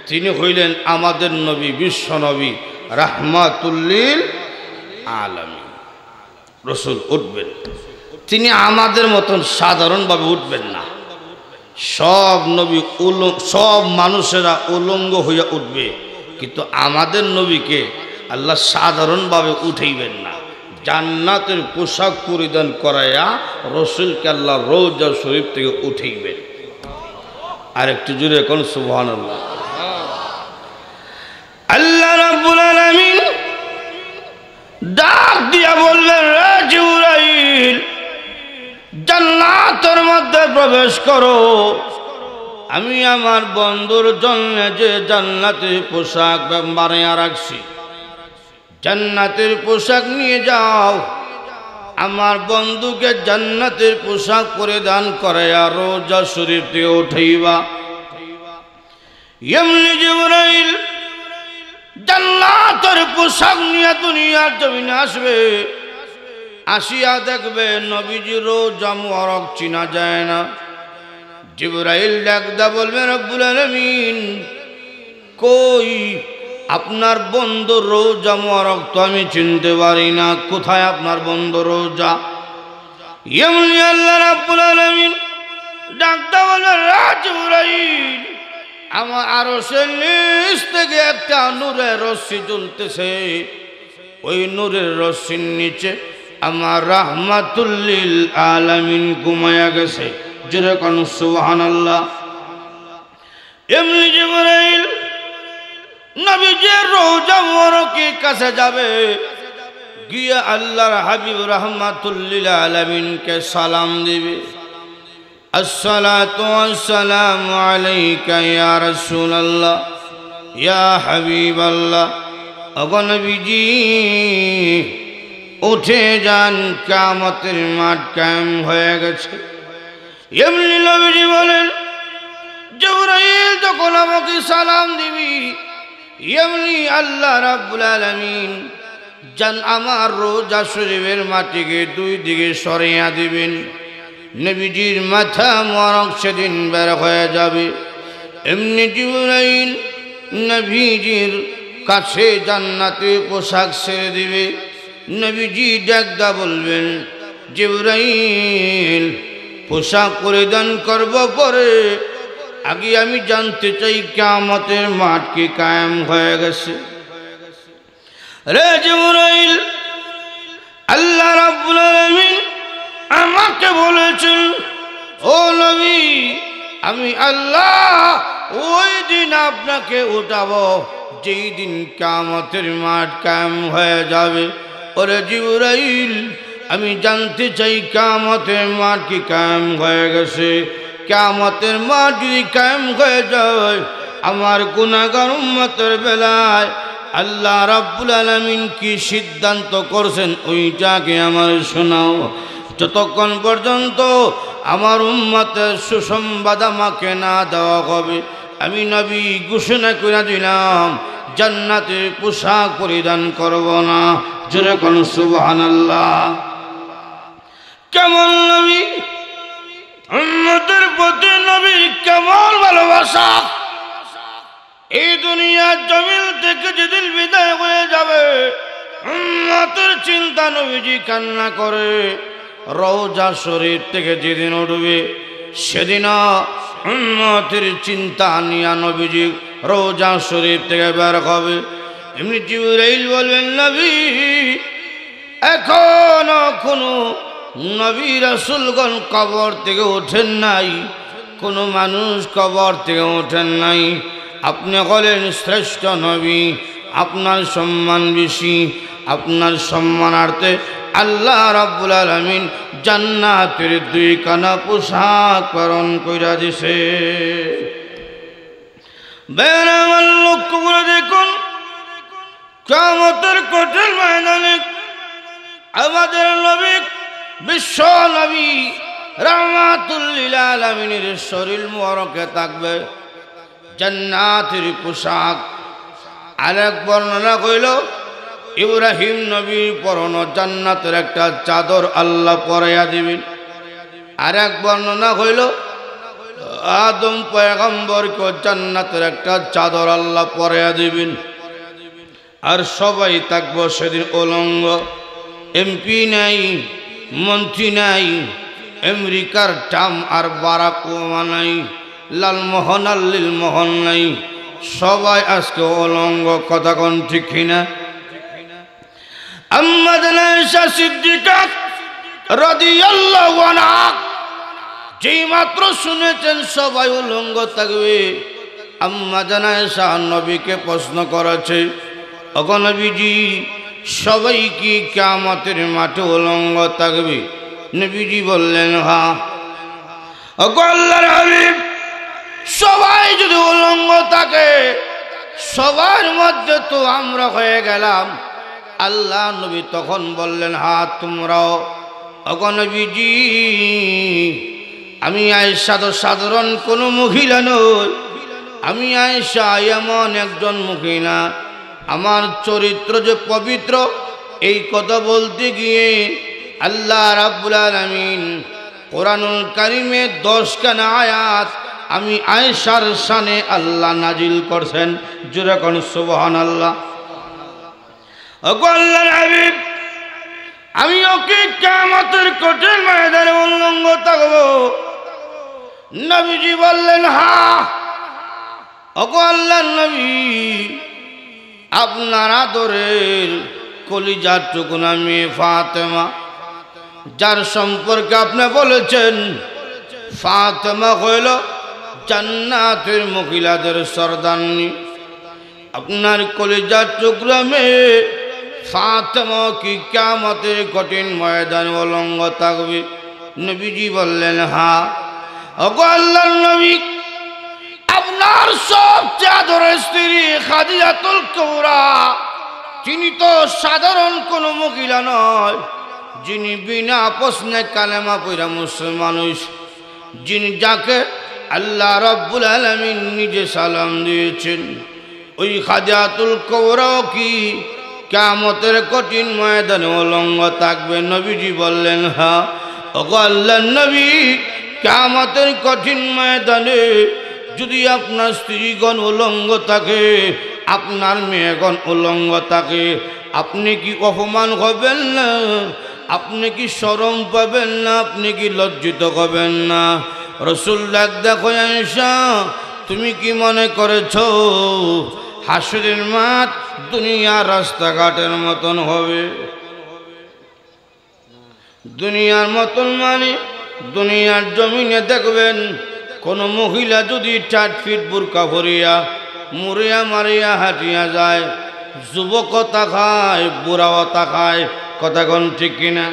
তিনি হইলেন আমাদের নবী, বিশ্ব নবী রাহমাতুল লিল আলামিন। রসুল উঠবেন, তিনি আমাদের মতন সাধারণভাবে উঠবেন না। সব নবী সব মানুষেরা উলঙ্গ হইয়া উঠবে, কিন্তু আমাদের নবীকে আল্লাহ সাধারণভাবে উঠাইবেন না। জান্নাতের পোশাক পরিধান করাইয়া রসুলকে আল্লাহ রওজা শরীফ থেকে উঠাইবেন। আর একটু জুড়ে এখন সুবহানাল্লাহ। আল্লাহ রাব্বুল আলামিন ডাক দিয়া বললেন, রে জিবরাইল, জান্নাতের মধ্যে প্রবেশ করো। আমি আমার বন্ধুর জন্য যে জান্নাতের পোশাক বানিয়ে রাখছি, জান্নাতের পোশাক নিয়ে যাও। আমার বন্ধুকে জান্নাতের পোশাক পরিধান করাইয়া রওজা শরীফ থেকে উঠাইবা। এমনি জিবরাইল জান্নাতের পোশাক নিয়ে দুনিয়ার জমিনে আসবে। আসিয়া দেখবে নবীজির রওজা মুবারক চিনা যায় না। জিবরাইল ডাকদা বলবে, রব্বুল আলামিন, কই আপনার বন্ধু রওজা মুবারক তো আমি চিনতে পারি না, কোথায় আপনার বন্ধু রওজা? এমনি আল্লাহ রাব্বুল আলামিন ডাকদা বলবে, জিবরাইল, আমার আরশের নিচ থেকে একটা নূরের রশ্মি জ্বলতেছে। ওই নূরের রশ্মির নিচে আমার রাহমাতুল লিল আলামিন ঘুমায়া গেছে। যেরকম সুবহানাল্লাহ। এমনি জিবরাইল নবীজির রওজা মুবারকের কাছে যাবে, গিয়ে আল্লাহর হাবিব রাহমাতুল লিল আলামিনকে সালাম দিবে। আসসালাতু ওয়াসসালামু আলাইকা ইয়া রাসূলুল্লাহ, ইয়া হাবিবাল্লাহ। ওগো নবীজি, উঠে যান, কিয়ামতের মাঠ কায়েম হয়ে গেছে। এমনি নবীজি বলেন, জিবরাইল যখন আমাকে সালাম দিবি, এমনি আল্লাহ রাব্বুল আলামিন আমার রওজা শরীফের মাটিকে দুই দিকে সরিয়ে দিবেন। নবীজির মাথা মোবারক সেদিন বের হয়ে যাবে। এমনি জিবরাইল নবীজির কাছে জান্নাতে পোশাক ছেড়ে দিবে। নবীজি ডাকদা বলবেন, জিবরাইল, পোশাক পরিধান করব পরে, আগে আমি জানতে চাই কিয়ামতের মাঠ কি কায়েম হয়ে গেছে। রে জিবরাইল, আল্লাহ রাব্বুল আলামিন আমাকে বলেছেন, ও নবী, আমি আল্লাহ ওই দিন আপনাকে উঠাবো যেই দিন কিয়ামতের মাঠ কায়েম হয়ে যাবে। ওরে জিবরাইল, আমি জানতে চাই কিয়ামতের মাঠ কি কায়েম হয়ে গেছে। কিয়ামতের মাঠ যদি কায়েম হয়ে যায়, আমার গুনাহগার উম্মতের বেলায় আল্লাহ রাব্বুল আলামিন কি সিদ্ধান্ত করছেন ওইটাকে আমার শোনাও। যতক্ষণ পর্যন্ত আমার উম্মতের সুসংবাদ আমাকে না দেওয়া হবে, আমি নবী ঘোষণা করে দিলাম জান্নাতের পোশাক পরিধান করব না। জোরে কোন সুবহানাল্লাহ। কেমন নবী, উম্মতের প্রতি নবীর কেমন ভালোবাসা। এই দুনিয়ার জমিন থেকে যেদিন বিদায় হয়ে যাবে, উম্মতের চিন্তা নবীজি কান্না করে। রওজা শরীফ থেকে যেদিন উঠবে, সেদিন উম্মতের চিন্তা নিয়ে নবীজি রওজা শরীফ থেকে বের হবে। এমনি জিবরাইল বলবেন, নবী, এখনো কোনো নবী রাসূলগণ কবর থেকে ওঠেন নাই, কোনো মানুষ কবর থেকে ওঠেন নাই। আপনি হলেন শ্রেষ্ঠ নবী, আপনার সম্মান বেশি। আপনার সম্মানার্থে আল্লাহ রাব্বুল আলামিন জান্নাতের দুই কানা পোশাক পালন কইরা দিছে। বেরামান লক্ষ্য করে দেখুন, কিয়ামতের কঠিন ময়দানে আমাদের নবী, বিশ্ব নবী রাহমাতুল লিল আলামিনের শরীর মুবারকে থাকবে জান্নাতের পোশাক। আরেক বর্ণনা কইল, ইব্রাহিম নবীর পরনো জান্নাতের একটা চাদর আল্লাহ পরাইয়া দিবেন। আরেক বর্ণনা হইল, আদম পয়গম্বরকে জান্নাতের একটা চাদর আল্লাহ পরাইয়া দিবেন। আর সবাই থাকবো সেদিন উলঙ্গ। এমপি নাই, মন্ত্রী নাই, আমেরিকার ট্রাম্প আর বারাক ওবামা নাই, লালমোহন আর লীলমোহন নাই, সবাই আজকে উলঙ্গ। কথা কোন ঠিক কিনা? আম্মা আয়েশা সিদ্দিকা রাদিয়াল্লাহু আনহা যেই মাত্র শুনেছেন সবাই উলঙ্গ থাকবে, আম্মা আয়েশা নবীকে প্রশ্ন করেছে, ওগো নবীজি সবাই কি কিয়ামতের মাঠে উলঙ্গ থাকবে? নবীজি বললেন হ্যাঁ। ওগো আল্লাহর হাবিব সবাই যদি উলঙ্গ থাকে, সবার মধ্যে তো আমরা হয়ে গেলাম। আল্লাহ নবী তখন বললেন হ্যাঁ তোমরাও। ওগো নবীজি আমি আয়েশা তো সাধারণ কোনো মহিলা নই, আমি আয়েশা এমন একজন মহিলা, আমার চরিত্র যে পবিত্র, এই কথা বলতে গিয়ে আল্লাহ রাব্বুল আলামিন কোরআনুল কারীমে 10খানা আয়াত আমি আয়েশার শানে আল্লাহ নাজিল করছেন। জোরে কোন সুবহানাল্লাহ। ওগো আল্লাহর হাবিব আমি ওকে কিয়ামতের কঠিন ময়দানে উলঙ্গ থাকব? নবীজি বললেন হ্যাঁ। ওগো আল্লাহর নবী আপনার আদরের কলিজার টুকরা মেয়ে ফাতেমা, যার সম্পর্কে আপনি বলেছেন ফাতেমা হইল জান্নাতের মহিলাদের সরদারনি, আপনার কলিজার টুকরা মেয়ে ফাতেমা কি কিয়ামতের কঠিন ময়দানে উলঙ্গ থাকবে? নবীজি বললেন হ্যাঁ। ওগো আল্লাহর নবী আপনার সবচেয়ে আদরের স্ত্রী খাদিজাতুল কুবরা, তিনি তো সাধারণ কোনো মহিলা নয়, যিনি বিনা প্রশ্নে কালেমা পড়া মুসলমান, যিনি যাকে আল্লাহ রাব্বুল আলামিন নিজে সালাম দিয়েছেন। ওই খাদিজাতুল কুবরাও কি কিয়ামতের কঠিন ময়দানে উলঙ্গ থাকবে? নবীজি বললেন হ্যাঁ। ওগো আল্লাহর নবী কিয়ামতের কঠিন ময়দানে যদি আপনার স্ত্রীগণ উলঙ্গ থাকে, আপনার মেয়েগণ উলঙ্গ থাকে, আপনি কি অপমান হবেন না? আপনি কি শরম পাবেন না? আপনি কি লজ্জিত হবেন না? রাসূল ডাক দেখো আয়েশা তুমি কি মনে করেছো হাসরের মাঠ দুনিয়ার রাস্তাঘাটের মতন হবে? দুনিয়ার মতন মানে দুনিয়ার জমিনে দেখবেন কোন মহিলা যদি 4 ফিট বুরকা ভরিয়া মুরিয়া মারিয়া হাঁটিয়া যায়, যুবক তাকায়, বুড়াও তাকায়। কথা কোন ঠিক কিনা?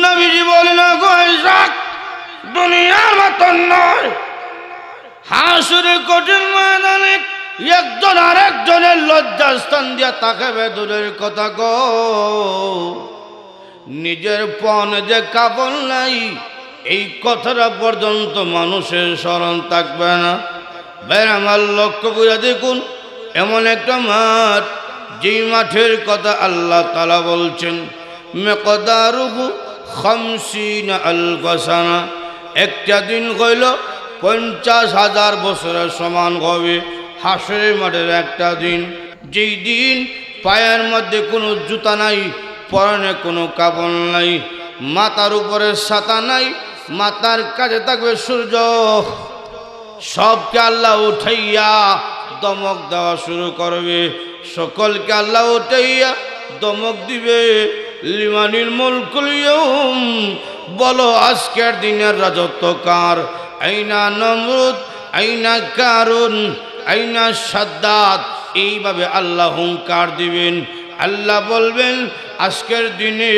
নবীজি বলেন গো আয়েশা দুনিয়ার মতন নয়, হাসরের কঠিন ময়দানে একজন আরেকজনের লজ্জাস্থান দিয়া তাকাবে দূরের কথা গো, নিজের পণে যে কাপড় নাই এই কথাটা পর্যন্ত মানুষের স্মরণ থাকবে না। বের আমার লক্ষ্য করে দেখুন, এমন একটা মাঠ যেই মাঠের কথা আল্লাহ তাআলা বলছেন মিকদারুহু 50 আলফ সানা, একটা দিন হইল 50,000 বছরের সমান হবে। হাসরের মাঠের একটা দিন, যেই দিন পায়ের মধ্যে কোনো জুতা নাই, পরনে কোনো কাপড় নাই, মাথার উপরে ছাতা নাই, মাথার কাছে থাকবে সূর্য, সবকে আল্লাহ উঠাইয়া দমক দেওয়া শুরু করবে, সকলকে আল্লাহ উঠাইয়া দমক দিবে। লিমানিল মুলকুল ইয়াউম, বলো আজকের দিনের রাজত্ব কার? আইনা নমরুদ, আইনা কারুন, আইনা সাদ্দাত, এইভাবে আল্লাহ হুঙ্কার দিবেন। আল্লাহ বলবেন আজকের দিনে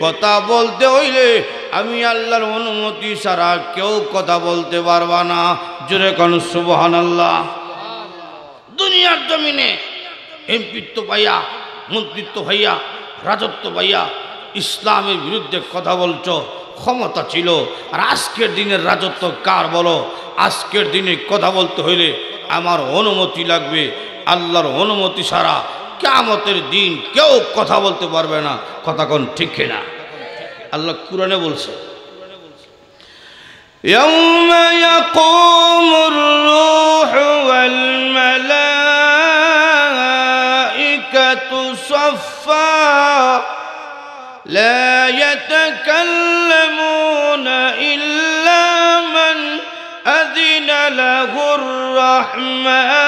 কথা বলতে হইলে আমি আল্লাহর অনুমতি ছাড়া কেউ কথা বলতে পারবা না। জোরে কোন সুবহানাল্লাহ। দুনিয়ার জমিনে এমপিত্ব পাইয়া, মন্ত্রিত্ব ভাইয়া, রাজত্ব ভাইয়া ইসলামের বিরুদ্ধে কথা বলছো, ক্ষমতা ছিল, আর আজকের দিনের রাজত্ব কার বলো? আজকের দিনে কথা বলতে হইলে আমার অনুমতি লাগবে, আল্লাহর অনুমতি ছাড়া কিয়ামতের দিন কেউ কথা বলতে পারবে না। কথা কোন ঠিক কিনা? আল্লাহ কুরআনে বলছে ইয়াউমা ইয়াকুমুর রূহু ওয়াল মালায়েকা লা ইয়াতাকাল্লামুনা ইল্লা মান আযিনা লাহুর রাহমান।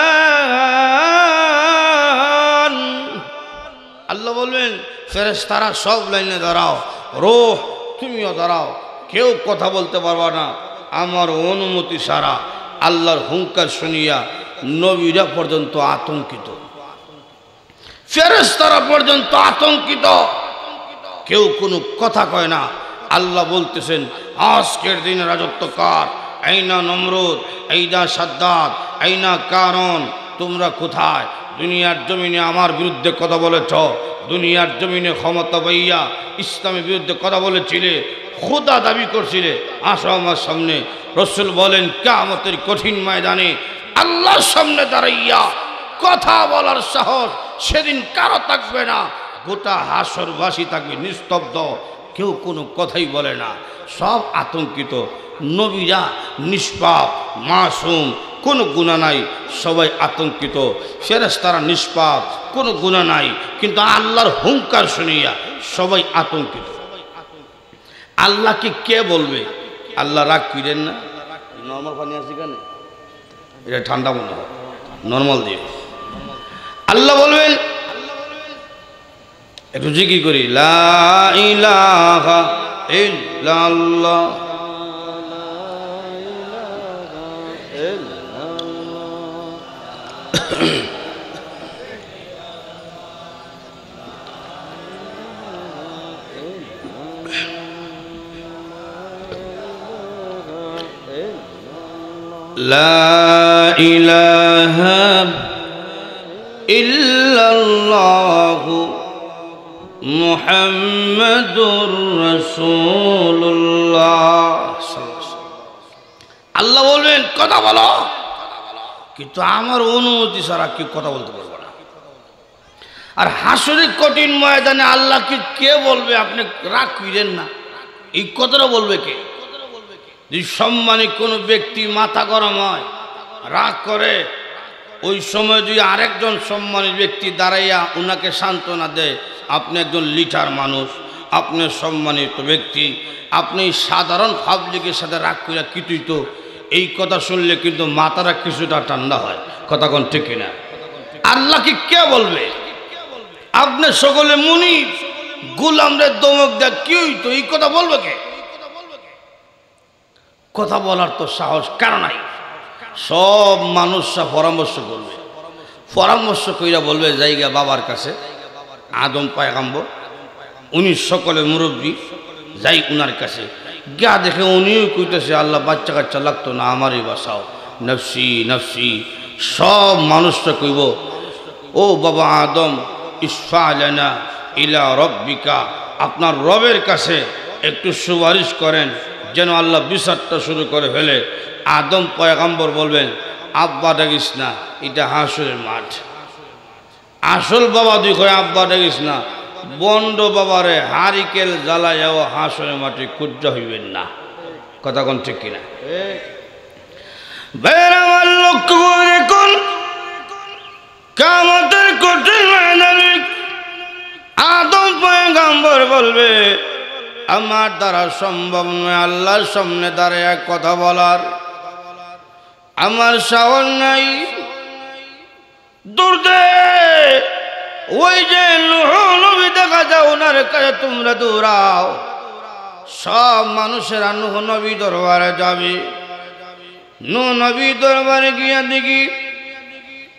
আল্লাহ বলবেন ফেরেশতারা সব লাইনে দাঁড়াও, রূহ তুমিও দাঁড়াও, কেউ কথা বলতে পারবা না আমার অনুমতি ছাড়া। আল্লাহর হুঙ্কার শুনিয়া নবীরা পর্যন্ত আতঙ্কিত, ফেরেশতারা পর্যন্ত আতঙ্কিত, কেউ কোনো কথা কয় না। আল্লাহ বলতেছেন আজকের দিনে রাজত্ব কার? আইনা নমরুদ, আইনা সাদ্দাত, আইনা কারণ, তোমরা কোথায়? দুনিয়ার জমিনে আমার বিরুদ্ধে কথা বলেছ, দুনিয়ার জমিনে ক্ষমতা পাইয়া ইসলামের বিরুদ্ধে কথা বলেছিলে, খোদা দাবি করছিলে, আসো আমার সামনে। রসুল বলেন কিয়ামতের কঠিন ময়দানে আল্লাহর সামনে দাঁড়াইয়া কথা বলার সাহস সেদিন কারো থাকবে না, গোটা হাসরবাসী থাকবে নিস্তব্ধ, কেউ কোনো কথাই বলে না, সব আতঙ্কিত। নবীরা নিষ্পাপ মাসুম, কোনো গুনাহ নাই, সবাই আতঙ্কিত। ফেরেশতারা নিষ্পাপ, কোনো গুনাহ নাই, কিন্তু আল্লাহর হুঙ্কার শুনিয়া সবাই আতঙ্কিত। আল্লাহকে কে বলবে? আল্লাহ রাগ করেন না। নর্মাল পানি আছে কেন? এটা ঠান্ডা মনে হয়, নর্মাল দিয়ে। আল্লাহ বলবেন একটু জিকির করি, লা ইলাহা ইল্লাল্লাহ। লা ইলাহা ইল্লাল্লাহু মুহাম্মাদুর রাসূলুল্লাহ। আল্লাহ বলবেন কথা বলো, কিন্তু আমার অনুমতি ছাড়া কি কথা বলতে পারবো না। আর হাসরের কঠিন ময়দানে আল্লাহকে কে বলবে? আপনি রাগ করেন না, এই কথাটা বলবে কে? যদি সম্মানী কোনো ব্যক্তি মাথা গরম হয়, রাগ করে, ওই সময় যদি আরেকজন সম্মানী ব্যক্তি দাঁড়াইয়া ওনাকে সান্ত্বনা দেয়, আপনি একজন লিটার মানুষ, আপনি সম্মানিত ব্যক্তি, আপনি সাধারণ পাবলিকের সাথে রাগ করে কিছুই তো, এই কথা শুনলে কিন্তু মাথাটা কিছুটা ঠান্ডা হয়। কথা কোন ঠিক কিনা? আল্লাহকে কে বলবে? আপনি সকলে মুনি গোলামরে দমক দেয়, কি তো এই কথা বলবে কে? কথা বলার তো সাহস কারণ নাই। সব মানুষরা পরামর্শ করবে, পরামর্শ কইরা বলবে জায়গা বাবার কাছে, আদম পয়গম্বর, উনি সকলে মুরব্বী, যাই উনার কাছে গিয়া দেখে উনিও কইতেছে আল্লাহ বাচ্চা কাচ্চা লাগতো না, আমারই বাসাও, নফসি নফসি। সব মানুষরা কইব ও বাবা আদম ইশফা লানা ইলা রব্বিকা, আপনার রবের কাছে একটু সুপারিশ করেন যেন আল্লাহ বিচারটা শুরু করে ফেলে। আদম পয়গম্বর বলবেন আব্বা ডাকিস না, এটা হাসরের মাঠ, আসল বাবা দুই কয় আব্বা ডাকিস না, বন্ড বাবারে হারিকেল জ্বালাইয়াও হাসরের মাঠে কুজ্জ হইবেন না। কথা কোন ঠিক কিনা? বেরামার লক্ষ্য করে দেখুন, কিয়ামতের কঠিন ময়দানে আদম পয়গম্বর বলবে আমার দ্বারা সম্ভব নয় আল্লাহর সামনে দাঁড়িয়ে কথা বলার, আমার সাহস নাই। দূর দে ওই যে নূহ নবী দেখা যায়, ওনার কাছে তোমরা দৌড়াও। সব মানুষেরা নূহ নবী দরবারে যাবে। নূহ নবী দরবারে গিয়া দেখি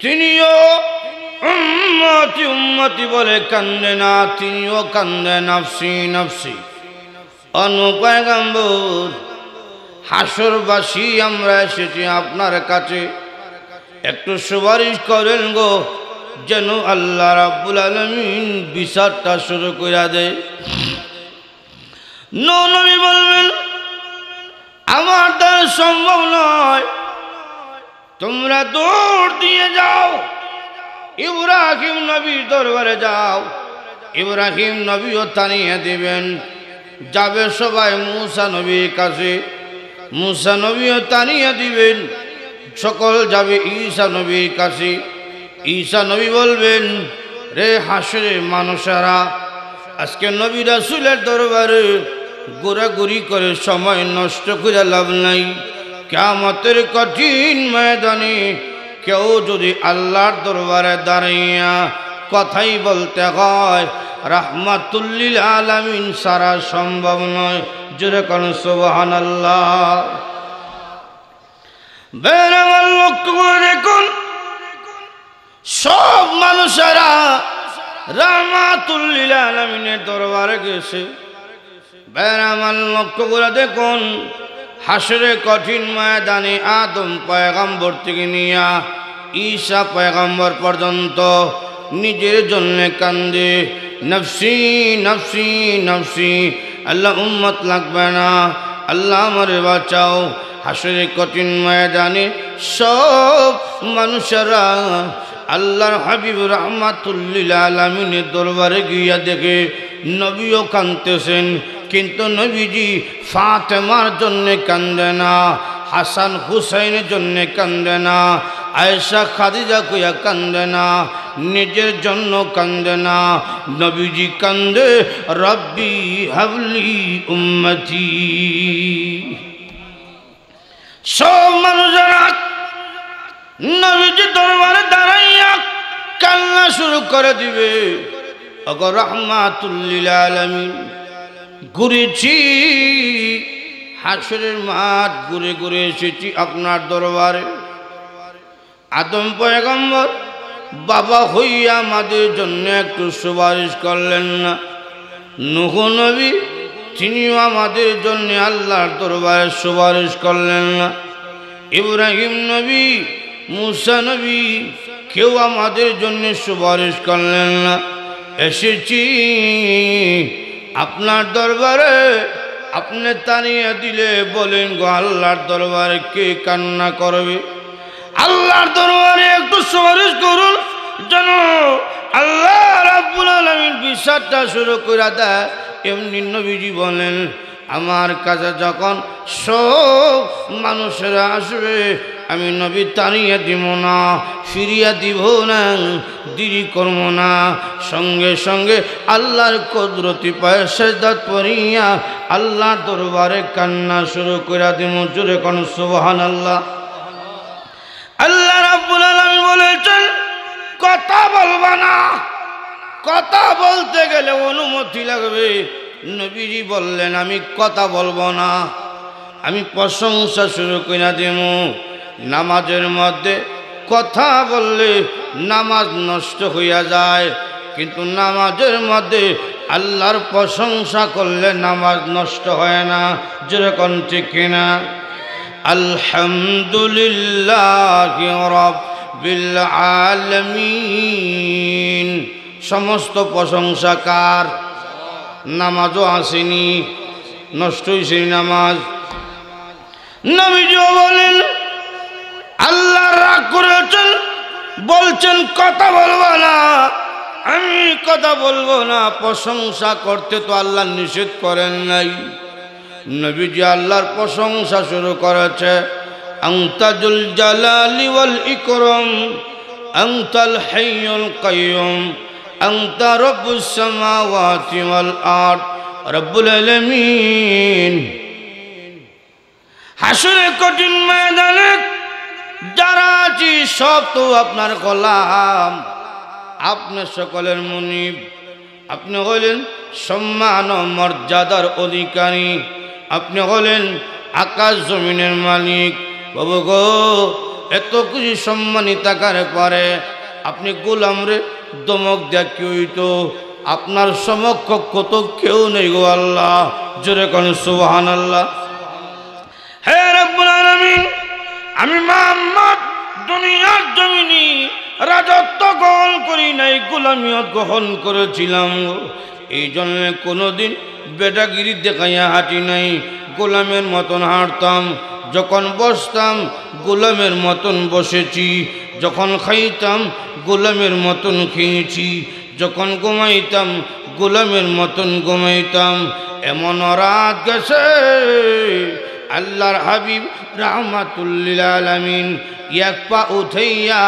তিনিও উম্মতি উম্মতি বলে কান্দে না, তিনিও কান্দে নফসি নফসি। অনু পয়গম্বর হাসরবাসী আমরা এসেছি আপনার কাছে, একটু সুপারিশ করেন গো, যেন আল্লাহ রাব্বুল আলামিন বিচারটা শুরু করে দেয়। নবী বলবেন আমার দ্বারা সম্ভব নয়, তোমরা দৌড় দিয়ে যাও ইব্রাহিম নবীর দরবারে যাও। ইব্রাহিম নবীও তানিয়ে দিবেন, যাবে সবাই মূসা নবীর কাছে, মূসা নবীও তানিয়ে দিবেন, সকল যাবে ঈসা নবীর কাছে। ঈসা নবী বলবেন রে হাসরের মানুষেরা, আজকে নবী রাসূলের দরবারে ঘোরাঘুরি করে সময় নষ্ট করে লাভ নাই। কিয়ামতের কঠিন ময়দানে কেউ যদি আল্লাহর দরবারে দাঁড়াইয়া কথাই বলতে হয়, রাহমাতুল লিল আলামিন সারা সম্ভব নয়। জোরে কোন সুবহানাল্লাহ। বেরামাল লক্ষ্য করে দেখুন, সব মানুষেরা রাহমাতুল লিল আলামিনের দরবারে গেছে। বেরামাল লক্ষ্য করে দেখুন, হাসরে কঠিন ময়দানে আদম পয়গম্বর থেকে নিয়া ঈসা পয়গম্বর পর্যন্ত নিজের জন্য কান্দে, নফসি নফসি নফসি, আল্লাহ উম্মত লাগবে না, আল্লাহ আমারে বাঁচাও। হাসরে কঠিন ময়দানে সব মানুষেরা আল্লাহর হাবিব রাহমাতুল লিল আলামিনের দরবারে গিয়া দেখে নবীও কাঁদতেছেন, কিন্তু নবীজি ফাতেমার জন্য কান্দে না, হাসান হুসাইনের জন্য কান্দে না, আয়েশা খাদিজা কইয়া কান্দে না, নিজের জন্য কান্দে না। নবীজি কান্দে, রব্বি হাবলি উম্মতি। সব মানুষেরা নবীজি দরবারে দাঁড়াইয়া কান্না শুরু করে দিবে। ওগো রাহমাতুল লিল আলামিন, ঘুরেছি হাসরের মাঠ, ঘুরে ঘুরে এসেছি আপনার দরবারে। আদম পয়গম্বর বাবা হইয়া আমাদের জন্য একটু সুপারিশ করলেন না। নূহ নবী তিনিও আমাদের জন্য আল্লাহর দরবারে সুপারিশ করলেন না। ইব্রাহিম নবী, মুসা নবী কেউ আমাদের জন্য সুপারিশ করলেন না। এসেছি আপনার দরবারে, আপনি তাড়িয়ে দিলে বলেন গো আল্লাহর দরবারে কে কান্না করবে? আল্লাহর দরবারে একটু সুপারিশ করুন যেন আল্লাহ রাব্বুল আলামিন বিচারটা শুরু করে দেয়। এমনি নবীজি বলেন, আমার কাছে যখন সব মানুষেরা আসবে আমি নবী তাড়িয়ে দিব না, ফিরিয়া দিব না, দেরি করব না, সঙ্গে সঙ্গে আল্লাহর কুদরতি পায়ে সিজদা করিয়া আল্লাহর দরবারে কান্না শুরু করে দিব। জোরে কোন সুবহানাল্লাহ। আল্লাহ রাব্বুল আলামিন বলেছেন কথা বলবা না, কথা বলতে গেলে অনুমতি লাগবে। নবীজি বললেন আমি কথা বলবো না, আমি প্রশংসা শুরু করে দেব। নামাজের মধ্যে কথা বললে নামাজ নষ্ট হইয়া যায়, কিন্তু নামাজের মধ্যে আল্লাহর প্রশংসা করলে নামাজ নষ্ট হয় না। যেরকম ঠিক কিনা? আলহামদুলিল্লাহি রাব্বিল আলামিন। সমস্ত প্রশংসা কার? নামাজও আসেনি, নষ্ট হয়েছে নামাজ। নবীজিও বলেন আল্লাহ রাগ করেছেন, বলছেন কথা বলবো না, আমি কথা বলবো না। প্রশংসা করতে তো আল্লাহ নিষেধ করেন নাই। নবীজি আল্লাহর প্রশংসা শুরু করেছে, আনতাজুল জালালি ওয়াল ইকরাম, আনতাল হাইয়ুল কাইয়ুম, আনতা রব্বুস সামাওয়াতি ওয়াল আরদ, রব্বুল আলামিন। হাসরে কঠিন ময়দানে যারা আছি সব তো আপনার গোলাম, আপনি সকলের মুনিব, আপনি হলেন সম্মান ও মর্যাদার অধিকারী, আপনি হলেন আকাশ জমিনের মালিক। বাবু গো, এত কিছু সম্মানিত আকারে পারে আপনি গোলামরে দমক দেয়া কি হইতো? আপনার সমকক্ষ তো কেউ নেই গো আল্লাহ। জোরে কোন সুবহানাল্লাহ। হে রব্বুল আলামিন, আমি মুহাম্মদ দুনিয়ার জমিনে রাজত্ব গ্রহণ করি নাই, গোলামিয়ত গ্রহণ করেছিলাম। এই জন্য কোনোদিন বেটাগিরি দেখাইয়া হাঁটি নাই, গোলামের মতন হাঁটতাম। যখন বসতাম গোলামের মতন বসেছি, যখন খাইতাম গোলামের মতন খেয়েছি, যখন ঘুমাইতাম গোলামের মতন ঘুমাইতাম। এমন রাত গেছে আল্লাহর হাবিব রাহমাতুল লিল আলামিন এক পা উঠাইয়া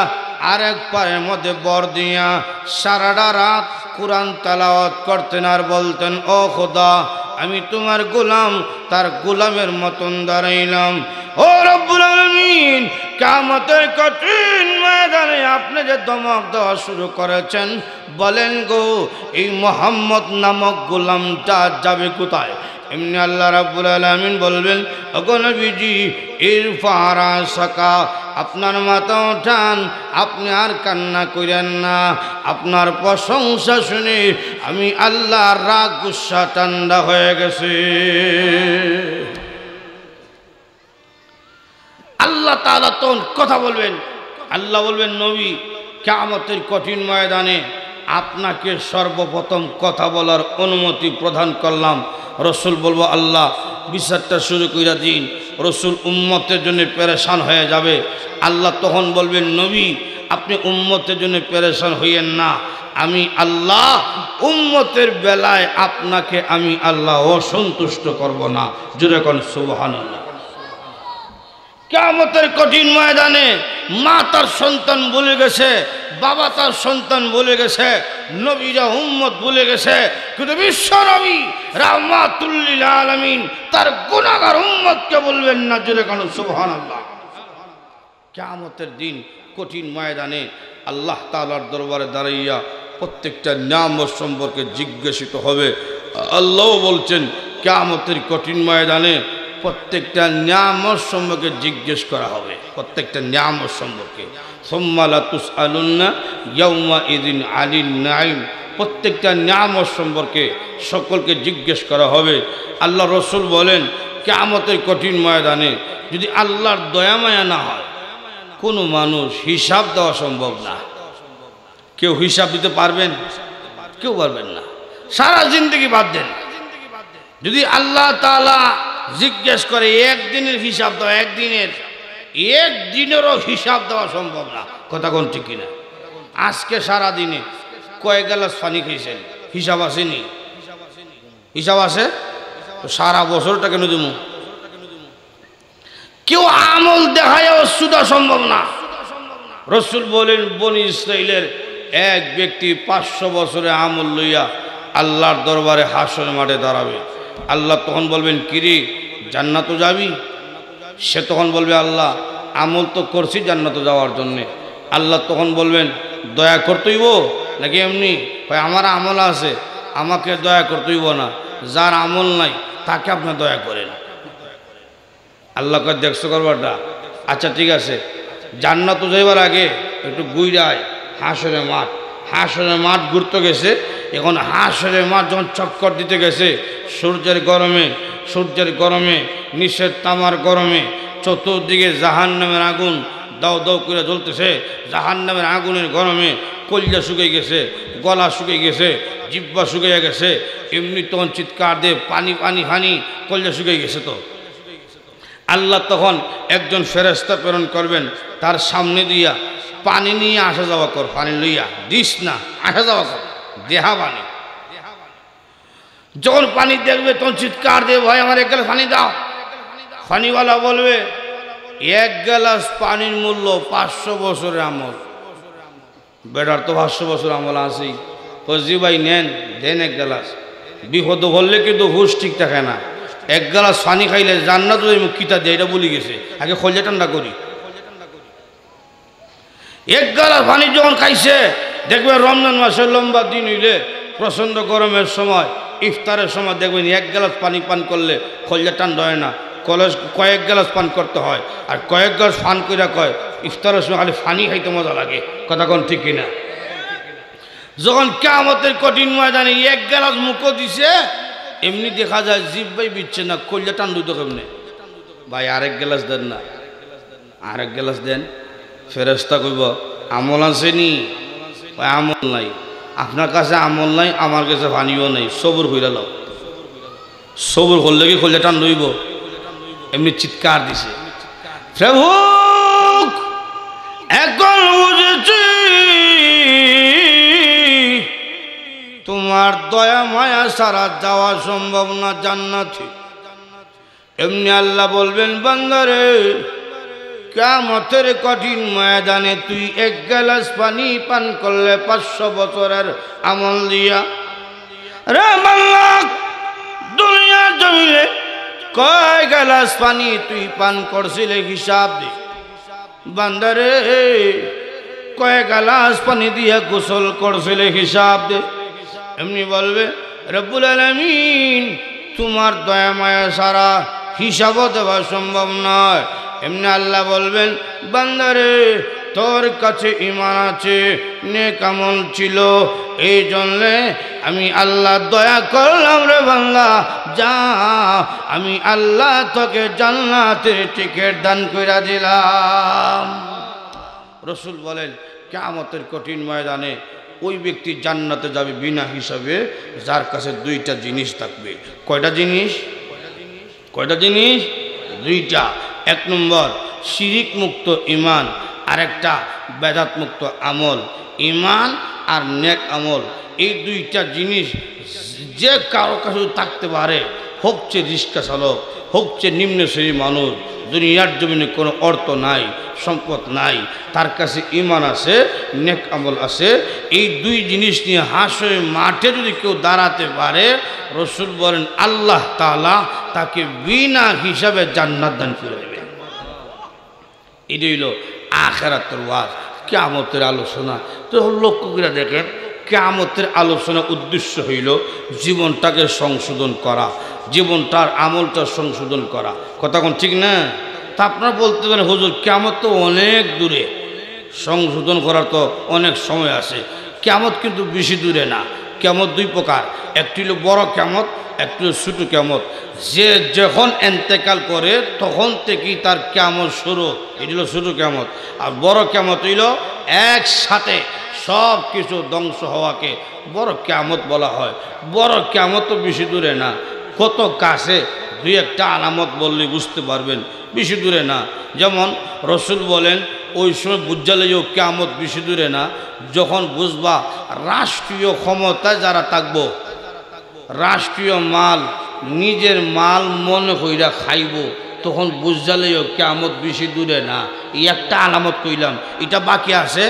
আরেক পায়ের মধ্যে বর দিয়া সারাটা রাত কুরআন তেলাওয়াত করতেন আর বলতেন, ও খোদা আমি তোমার গোলাম, তার গোলামের মতন দাঁড়াইলাম। ও রব্বুল আলামিন, কিয়ামতের কঠিন ময়দানে আপনি যে ধমক দেওয়া শুরু করেছেন, বলেন গো এই মুহাম্মদ নামক গোলামটা যাবে কোথায়? এমনি আল্লাহ রাব্বুল আলামিন বলবেন, ওগো নবীজি ইরফা রাসাকা, আপনার মাথা ওঠান, আপনি আর কান্না করেন না। আপনার প্রশংসা শুনে আমি আল্লাহর রাগ গুসা ঠান্ডা হয়ে গেছে। আল্লাহ তাআলা তখন কথা বলবেন, আল্লাহ বলবেন, নবী কিয়ামতের কঠিন ময়দানে আপনাকে সর্বপ্রথম কথা বলার অনুমতি প্রদান করলাম। রসুল বলবো, আল্লাহ বিচারটা শুরু করে দিন, রসুল উম্মতের জন্য পেরেশান হয়ে যাবে। আল্লাহ তখন বলবেন, নবী আপনি উম্মতের জন্য পেরেশান হইয়েন না, আমি আল্লাহ উম্মতের বেলায় আপনাকে আমি আল্লাহ অসন্তুষ্ট করব না। জোরে কোন সুবহানাল্লাহ। কিয়ামতের কঠিন ময়দানে মা তার সন্তান ভুলে গেছে, বাবা তার সন্তান ভুলে গেছে, নবীরা উম্মত ভুলে গেছে, কিন্তু বিশ্ব নবী রাহমাতুল লিল আলামিন তার গুনাহগার উম্মতকে বলবেন না। জোরে কোন সুবহানাল্লাহ। কিয়ামতের দিন কঠিন ময়দানে আল্লাহ তাআলার দরবারে দাঁড়াইয়া প্রত্যেকটা নিয়ামত সম্পর্কে জিজ্ঞাসিত হবে। আল্লাহ বলছেন, কিয়ামতের কঠিন ময়দানে প্রত্যেকটা নিয়ামত সম্পর্কে জিজ্ঞেস করা হবে, প্রত্যেকটা নিয়ামত সম্পর্কে। সুম্মা লা তুসআলুন্না ইয়াউমাইযিন আনিন নাঈম, প্রত্যেকটা নিয়ামত সম্পর্কে সকলকে জিজ্ঞেস করা হবে। আল্লাহ রসুল বলেন, কিয়ামতের কঠিন ময়দানে যদি আল্লাহর দয়া মায়া না হয়, কোনো মানুষ হিসাব দেওয়া সম্ভব না। কেউ হিসাব দিতে পারবেন? কেউ পারবেন না। সারা জিন্দগি বাদ দেন, যদি আল্লাহ তাআলা জিজ্ঞেস করে একদিনের হিসাব দাও, একদিনেরও হিসাব দেওয়া সম্ভব না। কথা কোন ঠিক কিনা? আজকে সারা দিনে কয়েক গ্লাস পানি খেয়েছেন, হিসাব আসেনি? হিসাব আছে? সারা বছরটা কেন দেব? কেউ আমল দেখায়ও সুদা সম্ভব না। রসুল বলেন, বনি ইসরাইলের এক ব্যক্তি 500 বছরে আমল লইয়া আল্লাহর দরবারে হাসরের মাঠে দাঁড়াবে। আল্লাহ তখন বলবেন, কিরে জান্নাতে যাবি? সে তখন বলবে, আল্লাহ আমল তো করছি জান্নাতে যাওয়ার জন্যে। আল্লাহ তখন বলবেন, দয়া করতেইব নাকি এমনি? আমার আমল আছে, আমাকে দয়া করতেইব না, যার আমল নাই তাকে আপনি দয়া করেন। আল্লাহ কয়, দেখছো করবারটা? আচ্ছা ঠিক আছে, জান্নাতে যাইবার আগে একটু গুইরায় হাসরের মাঠ। হাসরের মাঠ ঘুরতে গেছে। এখন হাসরের মাঠ যখন চক্কর দিতে গেছে, সূর্যের গরমে নিষেধ তামার গরমে চতুর্দিকে জাহান্নামের আগুন দাও দাও করে জ্বলতেছে। জাহান্নামের আগুনের গরমে কলিজা শুকিয়ে গেছে, গলা শুকিয়ে গেছে, জিহ্বা শুকিয়ে গেছে। এমনি তখন চিৎকার দিয়ে পানি পানি পানি, কলিজা শুকিয়ে গেছে। তো আল্লাহ তখন একজন ফেরেশতা প্রেরণ করবেন, তার সামনে দিয়া পানি নিয়ে আসা যাওয়া কর, পানি লইয়া দিস না, আসা যাওয়া কর, দেহা পানি। যখন পানি দেখবে তখন চিৎকার দিয়ে, ভাই আমার 1 গ্লাস পানি দাও। পানিওয়ালা বলবে, 1 গ্লাস পানির মূল্য 500 বছরের আমল। বেটার তো 500 বছর আমল আছেই। জি ভাই নেন, দেন 1 গ্লাস। বিপদ বললে কিন্তু হুশ ঠিক থাকে না। 1 গ্লাস পানি খাইলে জান্নাত কিতা দেয় এটা বলি গেছে। আগে খোঁজা ঠান্ডা করি। 1 গ্লাস পানি যখন খাইছে, দেখবেন রমজান মাসের লম্বা দিন হইলে, প্রচণ্ড গরমের সময়, ইফতারের সময় দেখবেন 1 গ্লাস পানি পান করলে খোঁজা ঠান্ডা হয় না, কয়েক গ্লাস পান করতে হয়। আর কয়েক গ্লাস পান করে কয় ইফতারের সময় খালি পানি খাইতে মজা লাগে। কথা কোন ঠিক কিনা? যখন কিয়ামতের কঠিন ময়দানে 1 গ্লাস মুখো দিছে, এমনি দেখা যায় জিহ্বাই বিচ্ছে না, কলিজা টান দুটো কেমনে, ভাই 1 গ্লাস দেন না, 1 গ্লাস দেন। ফেরেশতা কইব, আমল আসেনি? আমল নাই। আপনার কাছে আমল নাই, আমার কাছে পানিও নাই, সবুর হইরা লাও। সবুর করলে কি কলিজা টান লইব? এমনি চিৎকার দিছে, প্রভু এখন বুঝেছি তোমার দয়া মায়া ছাড়া যাওয়া সম্ভব না জান্নাতে। এমনি আল্লাহ বলবেন, বান্দারে কিয়ামতের কঠিন ময়দানে তুই এক গ্লাস পানি পান করলে 500 বছরের আমল দিয়া। রে বান্দা, দুনিয়ার জমিনে কয় গ্লাস পানি তুই পান করছিলে হিসাব দে। বান্দারে, কয় গ্লাস পানি দিয়া গোসল করছিলে হিসাব দে। এমনি বলবে রব্বুল আলামিন, তোমার দয়া মায়া সারা হিসাবও দেওয়া সম্ভব নয়। এমনি আল্লাহ বলবেন, বান্দারে তোর কাছে ঈমান আছে, নেক আমল ছিল, এই জন্যে আমি আল্লাহ দয়া করলাম রে বান্দা, যা আমি আল্লাহ তোকে জান্নাতের টিকিট দান কইরা দিলাম। রসুল বলেন কিয়ামতের কঠিন ময়দানে ওই ব্যক্তি জান্নাতে যাবে বিনা হিসাবে, যার কাছে 2টা জিনিস থাকবে। কয়টা জিনিস? কয়টা জিনিস? 2টা। 1 নম্বর শিরিক মুক্ত ঈমান, আর একটা বেদাত মুক্ত আমল। ঈমান আর নেক আমল, এই 2টা জিনিস যে কারো কাছে থাকতে পারে, হোক যে রিক্সা চালক, হোক যে নিম্ন শ্রেণীর মানুষ, দুনিয়ার জমিনে কোনো অর্থ নাই, সম্পদ নাই, তার কাছে ঈমান আছে, নেক আমল আছে, এই 2 জিনিস নিয়ে হাসরে মাঠে যদি কেউ দাঁড়াতে পারে, রসুল বলেন আল্লাহ তাআলা তাকে বিনা হিসাবে জান্নাত দান করে দেবে। এটি হইল আখিরাতের ওয়াজ, কিয়ামতের আলোচনা। তো লক্ষ্য করে দেখেন, কিয়ামতের আলোচনার উদ্দেশ্য হইল জীবনটাকে সংশোধন করা, জীবনটার আমলটা সংশোধন করা। কথা কোন ঠিক না? তা আপনারা বলতে পারেন হুজুর কিয়ামত তো অনেক দূরে, সংশোধন করার তো অনেক সময় আছে। কিয়ামত কিন্তু বেশি দূরে না। কিয়ামত 2 প্রকার, একটি হলো বড় কিয়ামত, একটি হলো ছোট কিয়ামত। যে যখন এন্তেকাল করে তখন থেকেই তার কিয়ামত শুরু, এটি হলো ছোট কিয়ামত। আর বড় কিয়ামত হইল একসাথে সব কিছু ধ্বংস হওয়াকে বড় কিয়ামত বলা হয়। বড় কিয়ামত তো বেশি দূরে না, কত কাছে, 2-1টা আলামত বললে বুঝতে পারবেন, বেশি দূরে না। যেমন রসুল বলেন ওই সময় বুঝালেও কিয়ামত বেশি দূরে না, যখন বুঝবা রাষ্ট্রীয় ক্ষমতায় যারা থাকব, রাষ্ট্রীয় মাল নিজের মাল মনে কইরা খাইব, তখন বুঝালেও কিয়ামত বেশি দূরে না। এই একটা আলামত কইলাম, এটা বাকি আছে।